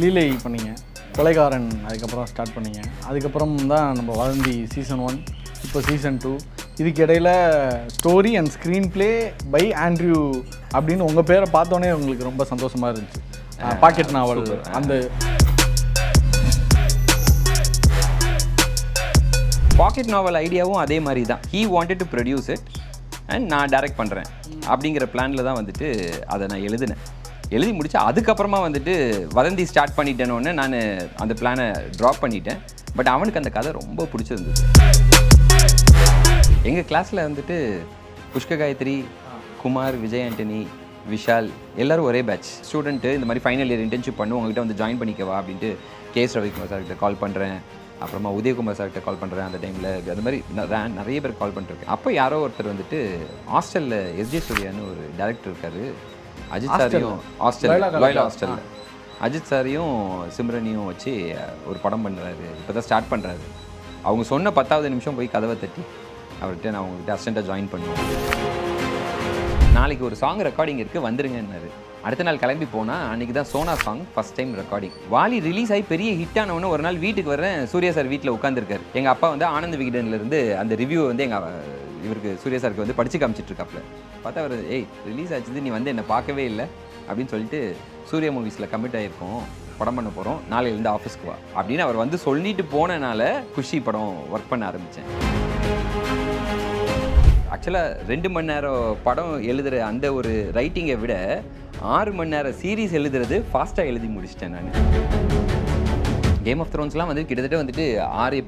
லீலை பண்ணீங்க, கொலைகாரன் அதுக்கப்புறம் ஸ்டார்ட் பண்ணீங்க, அதுக்கப்புறம் தான் நம்ம வதந்தி சீசன் 1, இப்போ சீசன் 2. இதுக்கு இடையில் story and screenplay by Andrew அப்படின்னு உங்கள் பேரை பார்த்தோன்னே உங்களுக்கு ரொம்ப சந்தோஷமாக இருந்துச்சு. பாக்கெட் நாவல் அந்த பாக்கெட் நாவல் ஐடியாவும் அதே மாதிரி தான். He wanted to produce it and நான் டைரக்ட் பண்ணுறேன் அப்படிங்கிற பிளானில் தான் வந்துட்டு அதை நான் எழுதி முடிச்சு அதுக்கப்புறமா வந்துட்டு வதந்தி ஸ்டார்ட் பண்ணிட்டேனோன்னு நான் அந்த பிளானை ட்ராப் பண்ணிட்டேன். பட் அவனுக்கு அந்த கதை ரொம்ப பிடிச்சிருந்தது. எங்கள் கிளாஸில் வந்துட்டு புஷ்க காயத்ரி, குமார், விஜய் ஆண்டனி, விஷால் எல்லோரும் ஒரே பேட்ச் ஸ்டூடெண்ட்டு. இந்த மாதிரி ஃபைனல் இயர் இன்டர்ன்ஷிப் பண்ணி உங்ககிட்ட வந்து ஜாயின் பண்ணிக்கவா அப்படின்ட்டு கேஎஸ் ரவிக்குமார் சார்கிட்ட கால் பண்ணுறேன், அப்புறமா உதயகுமார் சார்கிட்ட கால் பண்ணுறேன். அந்த டைமில் அது மாதிரி நிறைய பேர் கால் பண்ணிருக்கேன். அப்போ யாரோ ஒருத்தர் வந்துட்டு ஹாஸ்டலில் எஸ்ஜே சூர்யான்னு ஒரு டேரக்டர் இருக்கார், அஜித் சாரையும் ஹாஸ்டலில் அஜித் சாரையும் சிம்ரனையும் வச்சு ஒரு படம் பண்ணுறாரு. இப்போ தான் ஸ்டார்ட் பண்ணுறாரு. அவங்க சொன்ன 10வது நிமிஷம் போய் கதவை தட்டி அவர்கிட்ட நான் அவங்ககிட்ட அசிஸ்டண்ட்டாக ஜாயின் பண்ணுவேன். நாளைக்கு ஒரு சாங் ரெக்கார்டிங் இருக்குது வந்துருங்கன்னாரு. அடுத்த நாள் கிளம்பி போனால் அன்றைக்கி தான் Sona song first time recording. Vaali release ஆகி பெரிய ஹிட் ஆனவொன்னே ஒரு நாள் வீட்டுக்கு வர்றேன், சூர்யா சார் வீட்டில் உட்காந்துருக்காரு. எங்கள் அப்பா வந்து ஆனந்த விகடன்லேருந்து அந்த ரிவ்யூ வந்து இவருக்கு சூர்யா சாருக்கு வந்து படித்து காமிச்சிட்ருக்காப்புல. பார்த்தா அவர் ரிலீஸ் ஆச்சுது, நீ வந்து என்னை பார்க்கவே இல்லை அப்படின்னு சொல்லிட்டு சூர்யா மூவிஸில் கமிட் ஆகிருக்கோம், படம் பண்ண போகிறோம், நாளையிலேருந்து ஆஃபீஸ்க்கு வா அப்படின்னு அவர் வந்து சொல்லிட்டு போனனால குஷி படம் ஒர்க் பண்ண ஆரம்பித்தேன். ஆக்சுவலாக 2 மணி நேரம் படம் எழுதுகிற அந்த ஒரு ரைட்டிங்கை விட 6 மணி நேரம் சீரீஸ் எழுதுறது ஃபாஸ்ட்டாக எழுதி முடிச்சிட்டேன் நான். கேம் ஆஃப் த்ரோன்ஸ்லாம் வந்து கிட்டத்தட்ட வந்துட்டு 6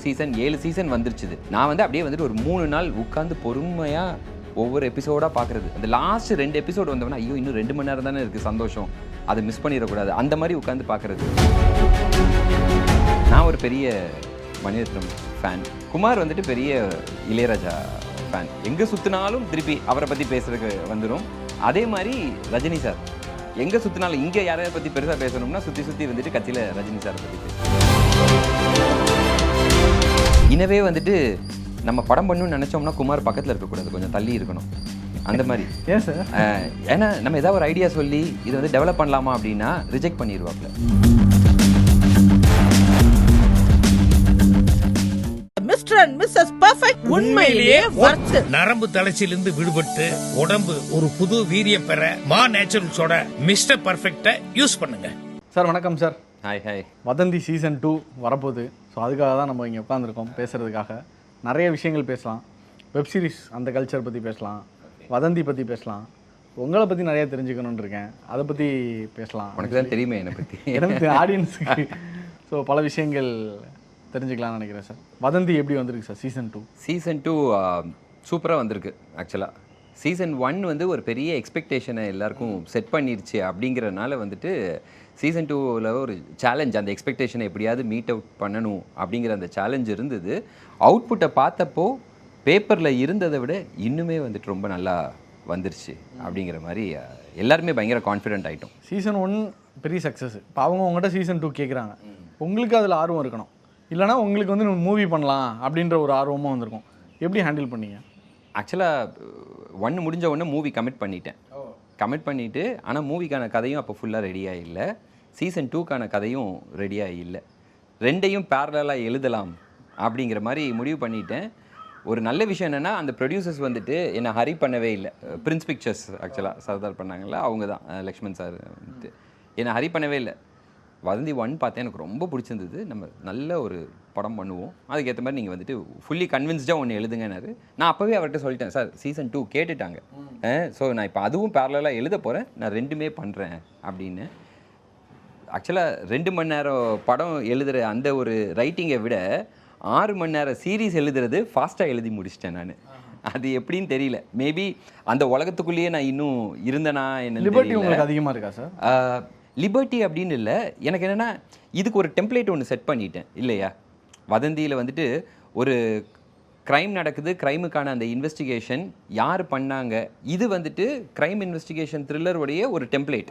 சீசன் 7 சீசன் வந்துருச்சுது. நான் வந்து அப்படியே வந்துட்டு ஒரு 3 நாள் உட்காந்து பொறுமையாக ஒவ்வொரு எபிசோடாக பார்க்குறது. அந்த லாஸ்ட் 2 எபிசோடு வந்தோம்னா ஐயோ இன்னும் 2 மணி நேரம் தானே இருக்குது, சந்தோஷம், அதை மிஸ் பண்ணிடக்கூடாது, அந்த மாதிரி உட்காந்து பார்க்குறது. நான் ஒரு பெரிய மணிரத்னம் ஃபேன், குமார் வந்துட்டு பெரிய இளையராஜா ஃபேன். எங்கே சுற்றினாலும் திருப்பி அவரை பற்றி பேசுறதுக்கு வந்துடும். அதே மாதிரி ரஜினி சார் எங்கே சுற்றினாலும், இங்கே யாரையை பற்றி பெருசாக பேசணும்னா சுற்றி வந்துட்டு கட்சியில் ரஜினி சாரை பற்றி பேசணும். இனவே வந்துட்டு நம்ம படம் பண்ணணும்னு நினச்சோம்னா குமார் பக்கத்தில் இருக்கக்கூடாது, கொஞ்சம் தள்ளி இருக்கணும். அந்த மாதிரி ஏன் சார்? ஏன்னா நம்ம ஏதாவது ஒரு ஐடியா சொல்லி இதை வந்து டெவலப் பண்ணலாமா அப்படின்னா ரிஜெக்ட் பண்ணிடுவாப்ல. மிஸ்டர் அண்ட் மிஸ்ஸஸ் பெர்ஃபெக்ட் உண்மையிலேயே வர்த். நரம்பு தளர்ச்சியிலிருந்து விடுபட்டு உடம்பு ஒரு புது வீரியம் பெற மா நேச்சுரல்ஸோட மிஸ்டர் பெர்ஃபெக்ட்டை யூஸ் பண்ணுங்க. சார் வணக்கம் சார். ஹாய். வதந்தி சீசன் 2 வரப்போகுது. ஸோ அதுக்காக தான் நம்ம இங்கே உட்காந்துருக்கோம் பேசுகிறதுக்காக. நிறைய விஷயங்கள் பேசலாம், வெப்சீரிஸ் அந்த கல்ச்சர் பற்றி பேசலாம், வதந்தி பற்றி பேசலாம், உங்களை பற்றி நிறைய தெரிஞ்சுக்கணுன்னு இருக்கேன், அதை பற்றி பேசலாம். உனக்கு தான் தெரியுமே என்னை பற்றி, எனக்கு ஆடியன்ஸுக்கு. ஸோ பல விஷயங்கள் தெரிஞ்சுக்கலாம்னு நினைக்கிறேன் சார். வதந்தி எப்படி வந்திருக்கு சார் சீசன் 2? சீசன் 2 சூப்பராக வந்திருக்கு. ஆக்சுவலாக சீசன் 1 வந்து ஒரு பெரிய எக்ஸ்பெக்டேஷனை எல்லாருக்கும் செட் பண்ணிருச்சு. அப்படிங்கிறனால வந்துட்டு சீசன் 2ல் ஒரு சேலஞ்ச், அந்த எக்ஸ்பெக்டேஷனை எப்படியாவது மீட் அவுட் பண்ணணும் அப்படிங்கிற அந்த சேலஞ்ச் இருந்தது. அவுட்புட்டை பார்த்தப்போ பேப்பரில் இருந்ததை விட இன்னுமே வந்துட்டு ரொம்ப நல்லா வந்துருச்சு அப்படிங்கிற மாதிரி எல்லாருமே பயங்கர கான்ஃபிடென்ட் ஆகிட்டோம். சீசன் 1 பெரிய சக்ஸஸ். இப்போ அவங்க உங்கள்கிட்ட சீசன் 2 கேட்குறாங்க, உங்களுக்கு அதில் ஆர்வம் இருக்கணும், இல்லைனா உங்களுக்கு வந்து மூவி பண்ணலாம் அப்படின்ற ஒரு ஆர்வமாக வந்திருக்கும். எப்படி ஹேண்டில் பண்ணீங்க? ஆக்சுவலாக 1 முடிஞ்ச உடனே மூவி கமிட் பண்ணிவிட்டு ஆனால் மூவிக்கான கதையும் அப்போ ஃபுல்லாக ரெடியாக இல்லை, சீசன் 2க்கான கதையும் ரெடியாக இல்லை. 2ஐயும் பேரலாக எழுதலாம் அப்படிங்கிற மாதிரி முடிவு பண்ணிட்டேன். ஒரு நல்ல விஷயம் என்னென்னா அந்த ப்ரொடியூசர்ஸ் வந்துட்டு என்னை ஹரி பண்ணவே இல்லை. பிரின்ஸ் பிக்சர்ஸ் ஆக்சுவலாக சர்தார் பண்ணாங்களா, அவங்க தான் லக்ஷ்மண் சார் வந்துட்டு என்னை ஹரி பண்ணவே இல்லை. வதந்தி 1 பார்த்தேன், எனக்கு ரொம்ப பிடிச்சிருந்தது, நம்ம நல்ல ஒரு படம் பண்ணுவோம், அதுக்கேற்ற மாதிரி நீங்கள் வந்துட்டு ஃபுல்லி கன்வின்ஸ்டாக ஒன்று எழுதுங்கன்னாரு. நான் அப்போவே அவர்கிட்ட சொல்லிட்டேன், சார் சீசன் 2 கேட்டுட்டாங்க, ஸோ நான் இப்போ அதுவும் பேரலாக எழுத போகிறேன், நான் 2மே பண்ணுறேன் அப்படின்னு. ஆக்சுவலாக 2 மணி நேரம் படம் எழுதுகிற அந்த ஒரு ரைட்டிங்கை விட 6 மணி நேரம் சீரீஸ் எழுதுறது ஃபாஸ்ட்டாக எழுதி முடிச்சிட்டேன் நான். அது எப்படின்னு தெரியல, மேபி அந்த உலகத்துக்குள்ளேயே நான் இன்னும் இருந்தேனா என்ன. லிபர்ட்டி உங்களுக்கு அதிகமாக இருக்கா சார்? லிபர்ட்டி அப்படின்னு இல்லை, எனக்கு என்னென்னா இதுக்கு ஒரு டெம்ப்ளேட் ஒன்று செட் பண்ணிட்டேன் இல்லையா. வதந்தியில் வந்துட்டு ஒரு க்ரைம் நடக்குது, க்ரைமுக்கான அந்த இன்வெஸ்டிகேஷன் யார் பண்ணாங்க, இது வந்துட்டு க்ரைம் இன்வெஸ்டிகேஷன் த்ரில்லருடைய ஒரு டெம்ப்ளேட்.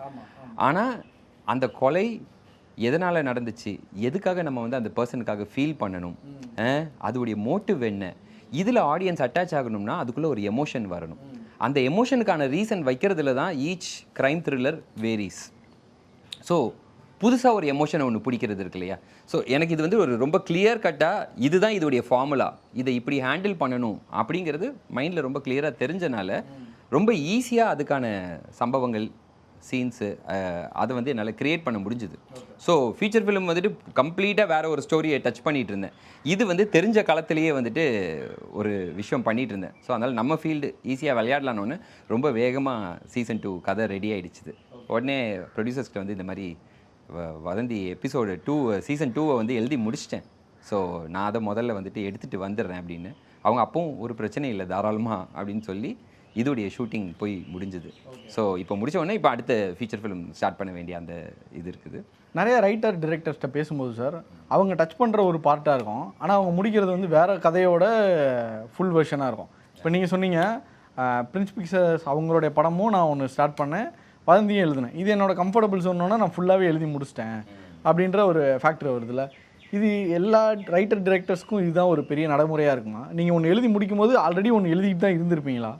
ஆனால் அந்த கொலை எதனால் நடந்துச்சு, எதுக்காக நம்ம வந்து அந்த பர்சனுக்காக ஃபீல் பண்ணணும், அதோடைய மோட்டிவ் என்ன, இதில் ஆடியன்ஸ் அட்டாச் ஆகணும்னா அதுக்குள்ளே ஒரு எமோஷன் வரணும். அந்த எமோஷனுக்கான ரீசன் வைக்கிறதுல தான் each crime thriller varies. So புதுசாக ஒரு எமோஷனை ஒன்று பிடிக்கிறது இருக்கு இல்லையா. ஸோ எனக்கு இது வந்து ஒரு ரொம்ப கிளியர் கட்டாக இதுதான் இதோடைய ஃபார்முலா, இதை இப்படி ஹேண்டில் பண்ணணும் அப்படிங்கிறது மைண்டில் ரொம்ப கிளியராக தெரிஞ்சனால ரொம்ப ஈஸியாக அதுக்கான சம்பவங்கள் சீன்ஸு அதை வந்து என்னால் க்ரியேட் பண்ண முடிஞ்சுது. ஸோ ஃபீச்சர் ஃபிலிம் வந்துட்டு கம்ப்ளீட்டாக வேறு ஒரு ஸ்டோரியை டச் பண்ணிகிட்டு இருந்தேன். இது வந்து தெரிஞ்ச காலத்திலேயே வந்துட்டு ஒரு விஷயம் பண்ணிகிட்டு இருந்தேன். ஸோ அதனால் நம்ம ஃபீல்டு ஈஸியாக விளையாடலான்னு ரொம்ப வேகமாக சீசன் 2 கதை ரெடி ஆகிடுச்சுது. உடனே ப்ரொடியூசர்ஸ்க்கு வந்து இந்த மாதிரி வதந்தி எபிசோடு 2 சீசன் 2 வந்து எழுதி முடிச்சிட்டேன். ஸோ நான் அதை முதல்ல வந்துட்டு எடுத்துகிட்டு வந்துடுறேன் அப்படின்னு. அவங்க அப்பவும் ஒரு பிரச்சனை இல்லை தாராளமாக அப்படின்னு சொல்லி இதோடைய ஷூட்டிங் போய் முடிஞ்சுது. ஸோ இப்போ முடிச்ச உடனே இப்போ அடுத்த ஃபீச்சர் ஃபிலிம் ஸ்டார்ட் பண்ண வேண்டிய அந்த இது இருக்குது. நிறைய ரைட்டர் டிரெக்டர்ஸ்ட்ட பேசும்போது சார், அவங்க டச் பண்ணுற ஒரு பார்ட்டாக இருக்கும், ஆனால் அவங்க முடிக்கிறது வந்து வேறு கதையோட ஃபுல் வெர்ஷனாக இருக்கும். இப்போ நீங்கள் சொன்னீங்க பிரின்ஸ் பிக்சர்ஸ் அவங்களுடைய படமும் நான் ஒன்று ஸ்டார்ட் பண்ணேன், வதந்தியும் எழுதினேன், இது என்னோட கம்ஃபர்டபுள் சொன்னோன்னா நான் ஃபுல்லாகவே எழுதி முடிச்சிட்டேன் அப்படின்ற ஒரு ஃபேக்டர் வருதுல்ல. இது எல்லா ரைட்டர் டிரெக்டர்ஸ்க்கும் இதுதான் ஒரு பெரிய நடைமுறையாக இருக்குமா? நீங்கள் ஒன்று எழுதி முடிக்கும் போது ஆல்ரெடி ஒன்று எழுதிட்டு தான் இருந்திருப்பீங்களா?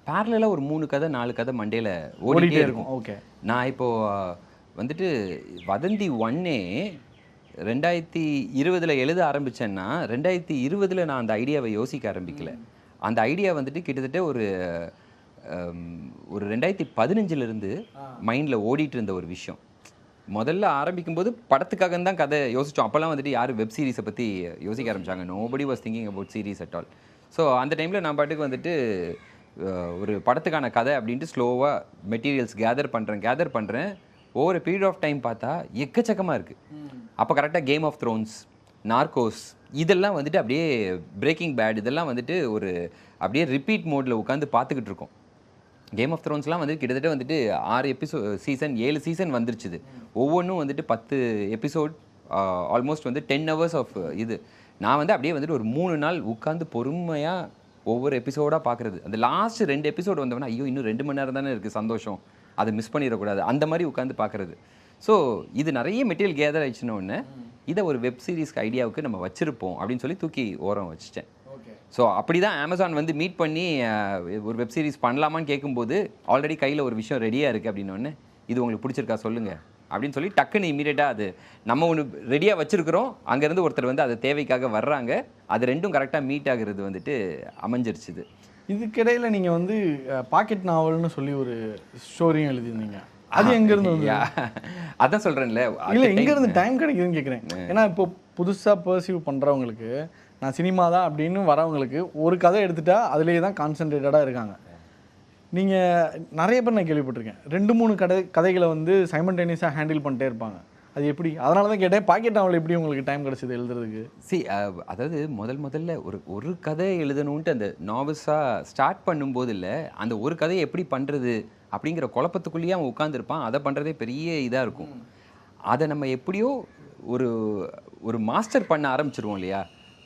பேரலாக ஒரு 3 கதை 4 கதை மண்டேல ஓடிட்டே இருக்கும். ஓகே, நான் இப்போது வந்துட்டு வதந்தி 1 2020 எழுத ஆரம்பித்தேன்னா 2020 நான் அந்த ஐடியாவை யோசிக்க ஆரம்பிக்கல. அந்த ஐடியா வந்துட்டு கிட்டத்தட்ட ஒரு 2015 மைண்டில் ஓடிட்டு இருந்த ஒரு விஷயம். முதல்ல ஆரம்பிக்கும்போது படத்துக்காக தான் கதை யோசித்தோம். அப்போல்லாம் வந்துட்டு யார் வெப் சீரிஸை பற்றி யோசிக்க ஆரம்பித்தாங்க. Nobody was thinking about series at all. So அந்த டைமில் நான் பாட்டுக்கு வந்துட்டு ஒரு படத்துக்கான கதை அப்படின்ட்டு ஸ்லோவாக மெட்டீரியல்ஸ் கேதர் பண்ணுறேன். ஒவ்வொரு பீரியட் ஆஃப் டைம் பார்த்தா எக்கச்சக்கமாக இருக்குது. அப்போ கரெக்டாக கேம் ஆஃப் த்ரோன்ஸ், நார்கோஸ் இதெல்லாம் வந்துட்டு அப்படியே பிரேக்கிங் பேட் இதெல்லாம் வந்துட்டு ஒரு அப்படியே ரிப்பீட் மோடில் உட்காந்து பார்த்துக்கிட்டு இருக்கோம். கேம் ஆஃப் த்ரோன்ஸ்லாம் வந்து கிட்டத்தட்ட வந்துட்டு 6 சீசன் 7 சீசன் வந்துருச்சுது. ஒவ்வொன்றும் வந்துட்டு 10 எபிசோட், ஆல்மோஸ்ட் வந்து 10 hours ஆஃப் இது. நான் வந்து அப்படியே வந்துட்டு ஒரு 3 நாள் உட்காந்து பொறுமையாக ஒவ்வொரு எபிசோடாக பார்க்குறது. அந்த லாஸ்ட் 2 எபிசோடு வந்தோம்னா ஐயோ இன்னும் 2 மணி நேரம் தானே இருக்குது, சந்தோஷம், அதை மிஸ் பண்ணிடக்கூடாது, அந்த மாதிரி உட்காந்து பார்க்குறது. ஸோ இது நிறைய மெட்டீரியல் கேதர் ஆயிடுச்சுன்னு இதை ஒரு வெப் சீரிஸ்க்கு ஐடியாவுக்கு நம்ம வச்சுருப்போம் அப்படின்னு சொல்லி தூக்கி ஓரம் வச்சுட்டேன். ஸோ அப்படி தான் அமேசான் வந்து மீட் பண்ணி ஒரு வெப் சீரிஸ் பண்ணலாமான்னு கேட்கும்போது ஆல்ரெடி கையில் ஒரு விஷயம் ரெடியாக இருக்குது அப்படின்னோடனே இது உங்களுக்கு பிடிச்சிருக்கா சொல்லுங்கள் அப்படின்னு சொல்லி டக்குன்னு இமீடியட்டாக அது நம்ம ஒன்று ரெடியாக வச்சுருக்கிறோம், அங்கேருந்து ஒருத்தர் வந்து அது தேவைக்காக வர்றாங்க, அது ரெண்டும் கரெக்டாக மீட் ஆகுறது வந்துட்டு அமைஞ்சிருச்சுது. இதுக்கிடையில் நீங்கள் வந்து பாக்கெட் நாவல்னு சொல்லி ஒரு ஸ்டோரியும் எழுதியிருந்தீங்க, அது எங்கேருந்து வந்து? அதான் சொல்கிறேன்ல, இல்லை எங்கேருந்து டைம் கிடைக்குதுன்னு கேட்குறேன். ஏன்னா இப்போ புதுசாக பர்சீவ் பண்ணுறவங்களுக்கு, நான் சினிமா தான் அப்படின்னு வரவங்களுக்கு ஒரு கதை எடுத்துட்டா அதிலேயே தான் கான்சன்ட்ரேட்டடாக இருக்காங்க. நீங்கள் நிறைய பேர் நான் கேள்விப்பட்டிருக்கேன் 2-3 கதைகளை வந்து சைமல்டேனியஸாக ஹேண்டில் பண்ணிட்டே இருப்பாங்க. அது எப்படி? அதனால தான் கேட்டேன், பாக்கெட் நாவல் எப்படி உங்களுக்கு டைம் கிடச்சிது எழுதுறதுக்கு? அதாவது முதல்ல ஒரு கதை எழுதணுன்ட்டு அந்த நாவல்ஸாக ஸ்டார்ட் பண்ணும்போது இல்லை, அந்த ஒரு கதையை எப்படி பண்ணுறது அப்படிங்கிற குழப்பத்துக்குள்ளேயே அவன் உட்காந்துருப்பான். அதை பண்ணுறதே பெரிய இதாக இருக்கும். அதை நம்ம எப்படியோ ஒரு மாஸ்டர் பண்ண ஆரம்பிச்சிருவோம் இல்லையா.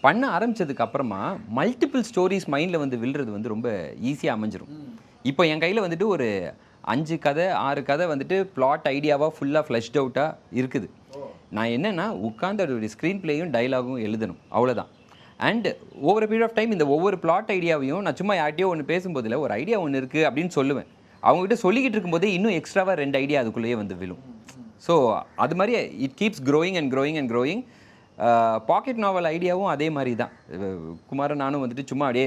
பண்ண ஆரம்பித்ததுக்கு அப்புறமா மல்டிபிள் ஸ்டோரிஸ் மைண்டில் வந்து விழுறது வந்து ரொம்ப ஈஸியாக அமைஞ்சிரும். இப்போ என் கையில் வந்துட்டு ஒரு 5 கதை 6 கதை வந்துட்டு பிளாட் ஐடியாவாக ஃபுல்லாக ஃப்ளஷ்ட் அவுட்டாக இருக்குது. நான் என்னென்னா உட்காந்து அதோடைய ஸ்க்ரீன் பிளேயும் டைலாகும் எழுதணும், அவ்வளோதான். அண்ட் ஒவ்வொரு பீரியட் ஆஃப் டைம் இந்த ஒவ்வொரு பிளாட் ஐடியாவையும் நான் சும்மா யார்ட்டையோ ஒன்று பேசும்போதில் ஒரு ஐடியா ஒன்று இருக்குது அப்படின்னு சொல்லுவேன். அவங்ககிட்ட சொல்லிக்கிட்டு இருக்கும்போதே இன்னும் எக்ஸ்ட்ராவாக 2 ஐடியா அதுக்குள்ளேயே வந்து விழும். ஸோ அது மாதிரி it keeps growing and growing and growing. Pocket novel ஐடியாவும் அதே மாதிரி தான். குமாரன் நானும் வந்துட்டு சும்மா அப்படியே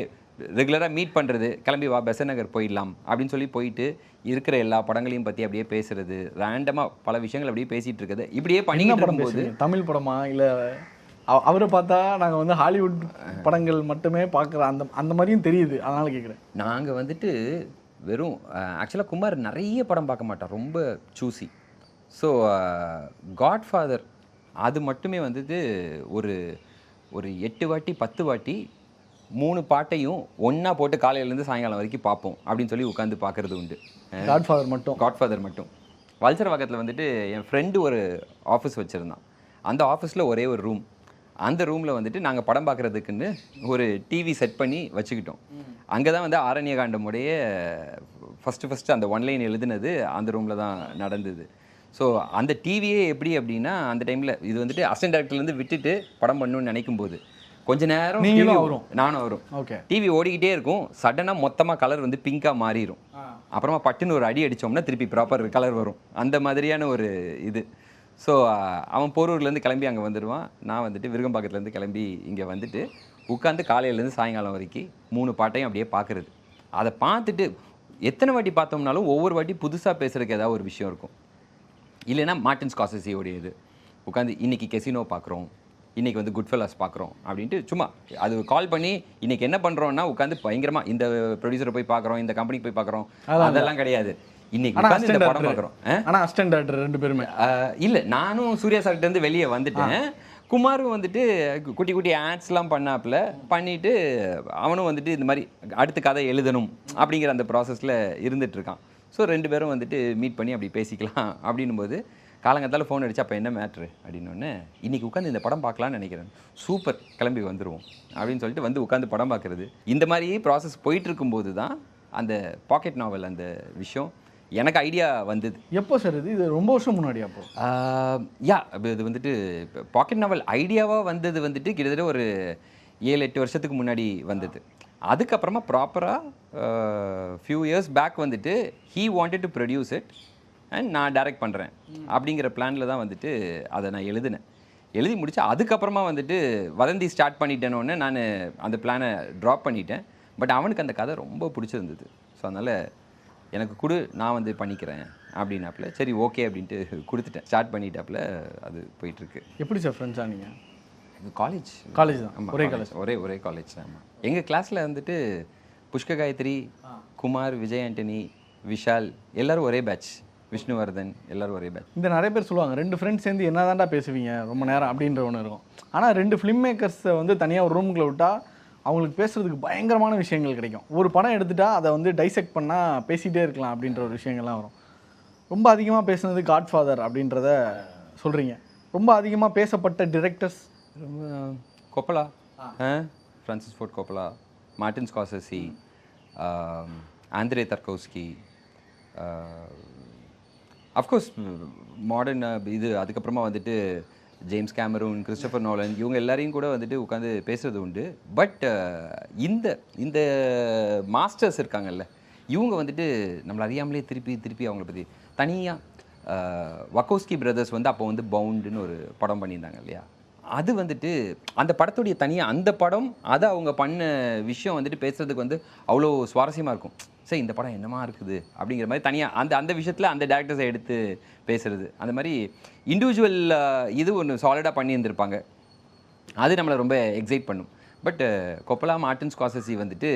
ரெகுலராக மீட் பண்ணுறது, கிளம்பி வா பெசன்ட் நகர் போயிடலாம் அப்படின்னு சொல்லி போயிட்டு இருக்கிற எல்லா படங்களையும் பற்றி அப்படியே பேசுறது, ரேண்டமாக பல விஷயங்கள் அப்படியே பேசிகிட்டு இருக்குது. இப்படியே பண்ணிக்கிட்டு இருக்கும்போது தமிழ் படமா இல்லை அவரை பார்த்தா நாங்கள் வந்து ஹாலிவுட் படங்கள் மட்டுமே பார்க்குற அந்த மாதிரியும் தெரியுது, அதனால் கேட்குறேன். நாங்கள் வந்துட்டு வெறும் ஆக்சுவலாக குமார் நிறைய படம் பார்க்க மாட்டோம், ரொம்ப சூசி. ஸோ காட்ஃபாதர் அது மட்டுமே வந்துட்டு ஒரு 8 வாட்டி 10 வாட்டி 3 பாட்டையும் ஒன்றா போட்டு காலையிலேருந்து சாயங்காலம் வரைக்கும் பார்ப்போம் அப்படின்னு சொல்லி உட்காந்து பார்க்குறது உண்டு. காட்ஃபாதர் மட்டும். வல்சரவாக்கத்தில் வந்துட்டு என் ஃப்ரெண்டு ஒரு ஆஃபீஸ் வச்சுருந்தான். அந்த ஆஃபீஸில் ஒரே ஒரு ரூம். அந்த ரூமில் வந்துட்டு நாங்கள் படம் பார்க்குறதுக்குன்னு ஒரு டிவி செட் பண்ணி வச்சுக்கிட்டோம். அங்கே தான் வந்து ஆரண்யகாண்டமுடைய ஃபஸ்ட்டு அந்த ஒன்லைன் எழுதுனது அந்த ரூமில் தான் நடந்தது. ஸோ அந்த டிவியே எப்படி அப்படின்னா அந்த டைமில் இது வந்துட்டு அசிஸ்டன்ட் டைரக்டர்லேருந்து விட்டுட்டு படம் பண்ணணும்னு நினைக்கும் போது கொஞ்ச நேரம் நானும் வரும். ஓகே, டிவி ஓடிக்கிட்டே இருக்கும். சடனாக மொத்தமாக கலர் வந்து பிங்காக மாறிடும். அப்புறமா பட்டுன்னு ஒரு அடி அடித்தோம்னா திருப்பி ப்ராப்பர் கலர் வரும். அந்த மாதிரியான ஒரு இது. ஸோ அவன் போரூர்லேருந்து கிளம்பி அங்கே வந்துடுவான், நான் வந்துட்டு விருகம்பாக்கத்துலேருந்து கிளம்பி இங்கே வந்துட்டு உட்காந்து காலையிலேருந்து சாயங்காலம் வரைக்கும் 3 பாட்டையும் அப்படியே பார்க்குறது. அதை பார்த்துட்டு எத்தனை வாட்டி பார்த்தோம்னாலும் ஒவ்வொரு வாட்டி புதுசாக பேசுகிறதுக்கு ஏதாவது ஒரு விஷயம் இருக்கும். இல்லைன்னா மார்ட்டின் ஸ்கார்செஸியோடைய இது உட்காந்து இன்றைக்கி கெசினோ பார்க்குறோம், இன்றைக்கி வந்து குட்ஃபெல்லாஸ் பார்க்குறோம் அப்படின்ட்டு சும்மா அது கால் பண்ணி இன்றைக்கி என்ன பண்ணுறோன்னா உட்காந்து பயங்கரமாக இந்த ப்ரொடியூசரை போய் பார்க்குறோம், இந்த கம்பெனிக்கு போய் பார்க்குறோம், அதெல்லாம் கிடையாது. இன்னைக்கு உட்காந்து இந்த படம் பார்க்குறோம். ஆனால் அசிஸ்டன்ட் டைரக்டர் 2 பேருமே இல்லை, நானும் சூர்யா சார்கிட்டேருந்து வெளியே வந்துட்டேன். குமாரும் வந்துட்டு குட்டி குட்டி ஆட்ஸ்லாம் பண்ணாப்புல பண்ணிட்டு அவனும் வந்துட்டு இந்த மாதிரி அடுத்த கதை எழுதணும் அப்படிங்கிற அந்த ப்ராசஸில் இருந்துட்டு இருக்கான். ஸோ 2 பேரும் வந்துட்டு மீட் பண்ணி அப்படி பேசிக்கலாம் அப்படின்னும் போது காலங்கத்தால் ஃபோன் அடிச்சு அப்போ என்ன மேட்ரு அப்படின்னோடனே இன்றைக்கி உட்காந்து இந்த படம் பார்க்கலான்னு நினைக்கிறேன், சூப்பர் கிளம்பி வந்துடுவோம் அப்படின்னு சொல்லிட்டு வந்து உட்காந்து படம் பார்க்குறது. இந்த மாதிரி ப்ராசஸ் போயிட்டு இருக்கும்போது தான் அந்த பாக்கெட் நாவல் அந்த விஷயம் எனக்கு ஐடியா வந்தது. எப்போ சார் இது ரொம்ப வருஷம் முன்னாடி? அப்போ இது வந்துட்டு பாக்கெட் நாவல் ஐடியாவாக வந்தது வந்துட்டு கிட்டத்தட்ட ஒரு 7-8 வருஷத்துக்கு முன்னாடி வந்தது. அதுக்கப்புறமா ப்ராப்பராக ஃபியூ இயர்ஸ் பேக் வந்துட்டு he wanted to produce it and நான் டைரக்ட் பண்ணுறேன் அப்படிங்கிற பிளானில் தான் வந்துட்டு அதை நான் எழுதி முடிச்சு அதுக்கப்புறமா வந்துட்டு வதந்தி ஸ்டார்ட் பண்ணிட்டேனோடனே நான் அந்த பிளானை ட்ராப் பண்ணிட்டேன். பட் அவனுக்கு அந்த கதை ரொம்ப பிடிச்சிருந்தது. ஸோ அதனால் எனக்கு கொடு, நான் வந்து பண்ணிக்கிறேன் அப்படின்னாப்புல சரி ஓகே அப்படின்ட்டு கொடுத்துட்டேன். ஸ்டார்ட் பண்ணிட்டாப்புல அது போயிட்டுருக்கு. எப்படி சார் ஃப்ரெண்ட்ஸா நீங்கள்? காலேஜ் தான். ஆமாம், ஒரே காலேஜ். ஒரே காலேஜ். ஆமாம், எங்கள் கிளாஸில் வந்துட்டு புஷ்க காயத்ரி, குமார், விஜய் ஆண்டனி, விஷால் எல்லோரும் ஒரே பேட்ச், விஷ்ணுவர்தன் எல்லோரும் ஒரே பேட்ச். இந்த நிறைய பேர் சொல்லுவாங்க 2 ஃப்ரெண்ட்ஸ் சேர்ந்து என்ன தாண்டா பேசுவீங்க ரொம்ப நேரம் அப்படின்ற ஒன்று இருக்கும். ஆனால் 2 ஃபிலிம் மேக்கர்ஸை வந்து தனியாக ஒரு ரூமுக்குள்ளே விட்டால் அவங்களுக்கு பேசுகிறதுக்கு பயங்கரமான விஷயங்கள் கிடைக்கும். ஒரு படம் எடுத்துட்டா அதை வந்து டைசெக்ட் பண்ணால் பேசிகிட்டே இருக்கலாம் அப்படின்ற ஒரு விஷயங்கள்லாம் வரும். ரொம்ப அதிகமாக பேசுனது காட்ஃபாதர் அப்படின்றத சொல்கிறீங்க. ரொம்ப அதிகமாக பேசப்பட்ட directors Coppola, Francis Ford Coppola, Martin Scorsese, Andrei Tarkovsky, of course modern இது அதுக்கப்புறமா வந்துட்டு ஜேம்ஸ் கேமரூன், கிறிஸ்டோபர் நோலன் இவங்க எல்லாரையும் கூட வந்துட்டு உட்காந்து பேசுறது உண்டு. பட் இந்த மாஸ்டர்ஸ் இருக்காங்கல்ல இவங்க வந்துட்டு நம்மளை அறியாமலே திருப்பி அவங்கள பற்றி தனியாக வக்கோஸ்கி பிரதர்ஸ் வந்து அப்போ வந்து பவுண்டுன்னு ஒரு படம் பண்ணியிருந்தாங்க இல்லையா, அது வந்துட்டு அந்த படத்துடைய தனியாக அந்த படம் அதை அவங்க பண்ண விஷயம் வந்துட்டு பேசுகிறதுக்கு வந்து அவ்வளோ சுவாரஸ்யமாக இருக்கும். சரி இந்த படம் என்னமா இருக்குது அப்படிங்கிற மாதிரி தனியாக அந்த விஷயத்தில் அந்த டேரக்டர்ஸை எடுத்து பேசுகிறது, அந்த மாதிரி இண்டிவிஜுவல் இது ஒன்று சாலிடாக பண்ணியிருந்திருப்பாங்க. அது நம்மளை ரொம்ப எக்ஸைட் பண்ணும். பட் கொப்பலா, மார்ட்டின் ஸ்கார்செஸி வந்துட்டு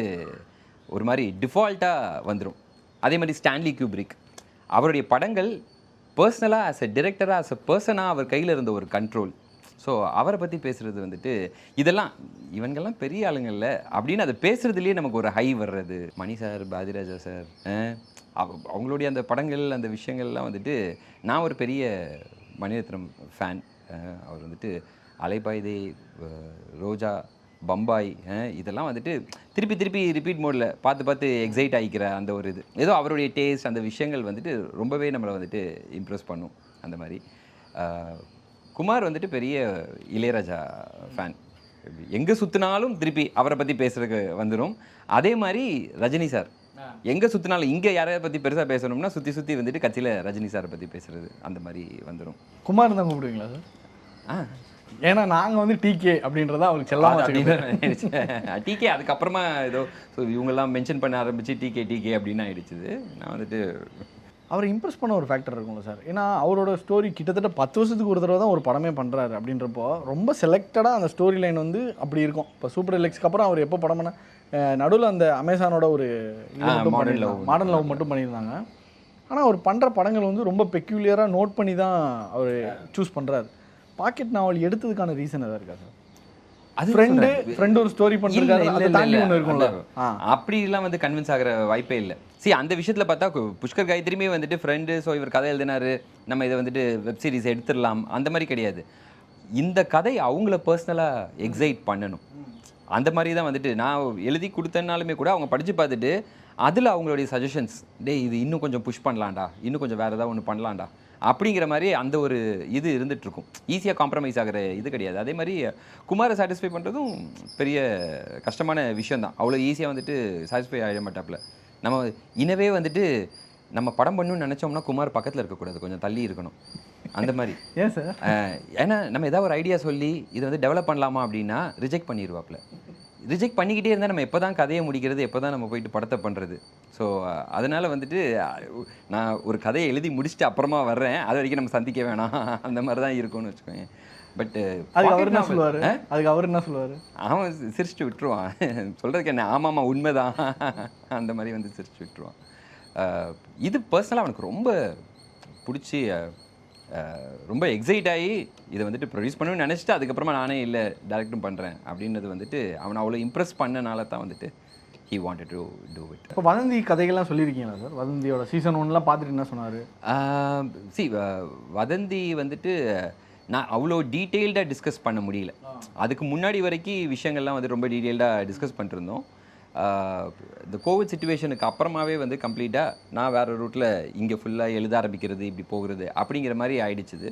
ஒரு மாதிரி டிஃபால்ட்டாக வந்துடும். அதே மாதிரி ஸ்டான்லி கியூப்ரிக் அவருடைய படங்கள் பர்சனலாக ஆஸ் அ டிரெக்டராக ஆஸ் அ பர்சனாக அவர் கையில் இருந்த ஒரு கண்ட்ரோல். ஸோ அவரை பற்றி பேசுகிறது வந்துட்டு இதெல்லாம் இவங்கெல்லாம் பெரிய ஆளுங்கள்ல அப்படின்னு அதை பேசுகிறதுலேயே நமக்கு ஒரு ஹை வர்றது. மணி சார், பாதிராஜா சார் அவங்களுடைய அந்த படங்கள் அந்த விஷயங்கள்லாம் வந்துட்டு நான் ஒரு பெரிய மணிரத்னம் ஃபேன். அவர் வந்துட்டு அலைபாய்தே, ரோஜா, பம்பாய் இதெல்லாம் வந்துட்டு திருப்பி ரிப்பீட் மோடில் பார்த்து எக்ஸைட் ஆகிக்கிற அந்த ஒரு இது ஏதோ அவருடைய டேஸ்ட் அந்த விஷயங்கள் வந்துட்டு ரொம்பவே நம்மளை வந்துட்டு இம்ப்ரெஸ் பண்ணும். அந்த மாதிரி குமார் வந்துட்டு பெரிய இளையராஜா ஃபேன். எங்கே சுற்றினாலும் திருப்பி அவரை பற்றி பேசுறதுக்கு வந்துடும். அதே மாதிரி ரஜினி சார் எங்கே சுற்றினாலும் இங்கே யாரையை பற்றி பெருசாக பேசணும்னா சுற்றி வந்துட்டு கட்சியில் ரஜினி சாரை பற்றி பேசுறது அந்த மாதிரி வந்துடும். குமார் தான் கூப்பிடுவீங்களா சார்? ஏன்னா நாங்கள் வந்து டிகே அப்படின்றத அவருக்கு செல்லாம டிகே அதுக்கப்புறமா ஏதோ இவங்கெல்லாம் மென்ஷன் பண்ண ஆரம்பிச்சு டிகே அப்படின்னு ஆயிடுச்சுது. நான் வந்துட்டு அவரை இம்ப்ரெஸ் பண்ண ஒரு ஃபேக்டர் இருக்கும்ல சார். ஏன்னா அவரோட ஸ்டோரி கிட்டத்தட்ட 10 வருஷத்துக்கு ஒரு தடவை தான் ஒரு படமே பண்ணுறாரு அப்படின்றப்போ ரொம்ப செலக்டடாக அந்த ஸ்டோரி லைன் வந்து அப்படி இருக்கும். இப்போ சூப்பர் டெலக்ஸ்க்கு அப்புறம் அவர் எப்போ படம் பண்ண நடுவில் அந்த அமேசானோட ஒரு மாடர்ன் லவ் மட்டும் பண்ணியிருந்தாங்க. ஆனால் அவர் பண்ணுற படங்கள் வந்து ரொம்ப பெக்யூலியராக நோட் பண்ணி தான் அவர் சூஸ் பண்ணுறாரு. பாக்கெட் நாவல் எடுத்ததுக்கான ரீசன் எதாவது இருக்கா சார்? அது ஃப்ரெண்ட் ஒரு ஸ்டோரி பண்ணிருக்காரு, அதை தாண்டி ஒன்று இருக்கும்ல, அப்படிலாம் வந்து கன்வின்ஸ் ஆகிற வாய்ப்பே இல்லை. அந்த விஷயத்தில் பார்த்தா புஷ்கர் காயத்ரியுமே வந்துட்டு ஃப்ரெண்டு, ஸோ இவர் கதை எழுதினாரு, நம்ம இதை வந்துட்டு வெப் சீரிஸ் எடுத்துடலாம் அந்த மாதிரி கிடையாது. இந்த கதை அவங்கள பர்சனலாக எக்ஸைட் பண்ணணும். அந்த மாதிரி தான் வந்துட்டு நான் எழுதி கொடுத்தனாலுமே கூட அவங்க படித்து பார்த்துட்டு அதில் அவங்களுடைய சஜஷன்ஸ், இது இன்னும் கொஞ்சம் புஷ் பண்ணலாம்டா, இன்னும் கொஞ்சம் வேறு ஏதாவது ஒன்று பண்ணலாம்டா அப்படிங்கிற மாதிரி அந்த ஒரு இது இருந்துகிட்ருக்கும். ஈஸியாக காம்ப்ரமைஸ் ஆகிற இது கிடையாது. அதே மாதிரி குமாரை சாட்டிஸ்ஃபை பண்ணுறதும் பெரிய கஷ்டமான விஷயந்தான். அவ்வளோ ஈஸியாக வந்துட்டு சாட்டிஸ்ஃபை ஆகிட மாட்டாப்புல. நம்ம இனவே வந்துட்டு நம்ம படம் பண்ணணும்னு நினச்சோம்னா குமார் பக்கத்தில் இருக்கக்கூடாது, கொஞ்சம் தள்ளி இருக்கணும். அந்த மாதிரி. ஏன் சார்? ஏன்னா நம்ம ஏதாவது ஒரு ஐடியா சொல்லி இதை வந்து டெவலப் பண்ணலாமா அப்படின்னா ரிஜெக்ட் பண்ணிடுவாப்ல. ரிஜெக்ட் பண்ணிக்கிட்டே இருந்தால் நம்ம எப்போ தான் கதையை முடிக்கிறது, எப்போ தான் நம்ம போயிட்டு படத்தை பண்ணுறது? ஸோ அதனால் வந்துட்டு நான் ஒரு கதையை எழுதி முடிச்சுட்டு அப்புறமா வர்றேன், அது வரைக்கும் நம்ம சந்திக்க வேணாம், அந்த மாதிரி தான் இருக்கும்னு வச்சுக்கோங்க. பட்டு அதுக்கு அவர் என்ன சொல்லுவார்? அதுக்கு அவர் என்ன சொல்லுவார்? அவன் சிரிச்சுட்டு விட்டுருவான். சொல்கிறதுக்கு என்ன, ஆமாம்மா உண்மைதான், அந்த மாதிரி வந்து சிரிச்சுட்டு விட்டுருவான். இது பர்சனலாக அவனுக்கு ரொம்ப பிடிச்சி ரொம்ப எக்ஸைட் ஆகி இதை வந்துட்டு ப்ரொடியூஸ் பண்ணணும்னு நினச்சிட்டு அதுக்கப்புறமா நானே இல்லை டைரக்டும் பண்ணுறேன் அப்படின்றது வந்துட்டு அவனை அவ்வளோ இம்ப்ரெஸ் பண்ணனால தான் வந்துட்டு he wanted to do it. இப்போ வதந்தி கதைகள்லாம் சொல்லியிருக்கீங்களா சார்? வதந்தியோட சீசன் 1லாம் பார்த்துட்டு என்ன சொன்னார்? வதந்தி வந்துட்டு நான் அவ்வளோ டீட்டெயில்டாக டிஸ்கஸ் பண்ண முடியல. அதுக்கு முன்னாடி வரைக்கும் விஷயங்கள்லாம் வந்து ரொம்ப டீட்டெயில்டாக டிஸ்கஸ் பண்ணிருந்தோம். இந்த கோவிட் சுச்சுவேஷனுக்கு அப்புறமாவே வந்து கம்ப்ளீட்டாக நான் வேறு ரூட்டில் இங்கே ஃபுல்லாக எழுத ஆரம்பிக்கிறது, இப்படி போகிறது அப்படிங்கிற மாதிரி ஆயிடுச்சுது.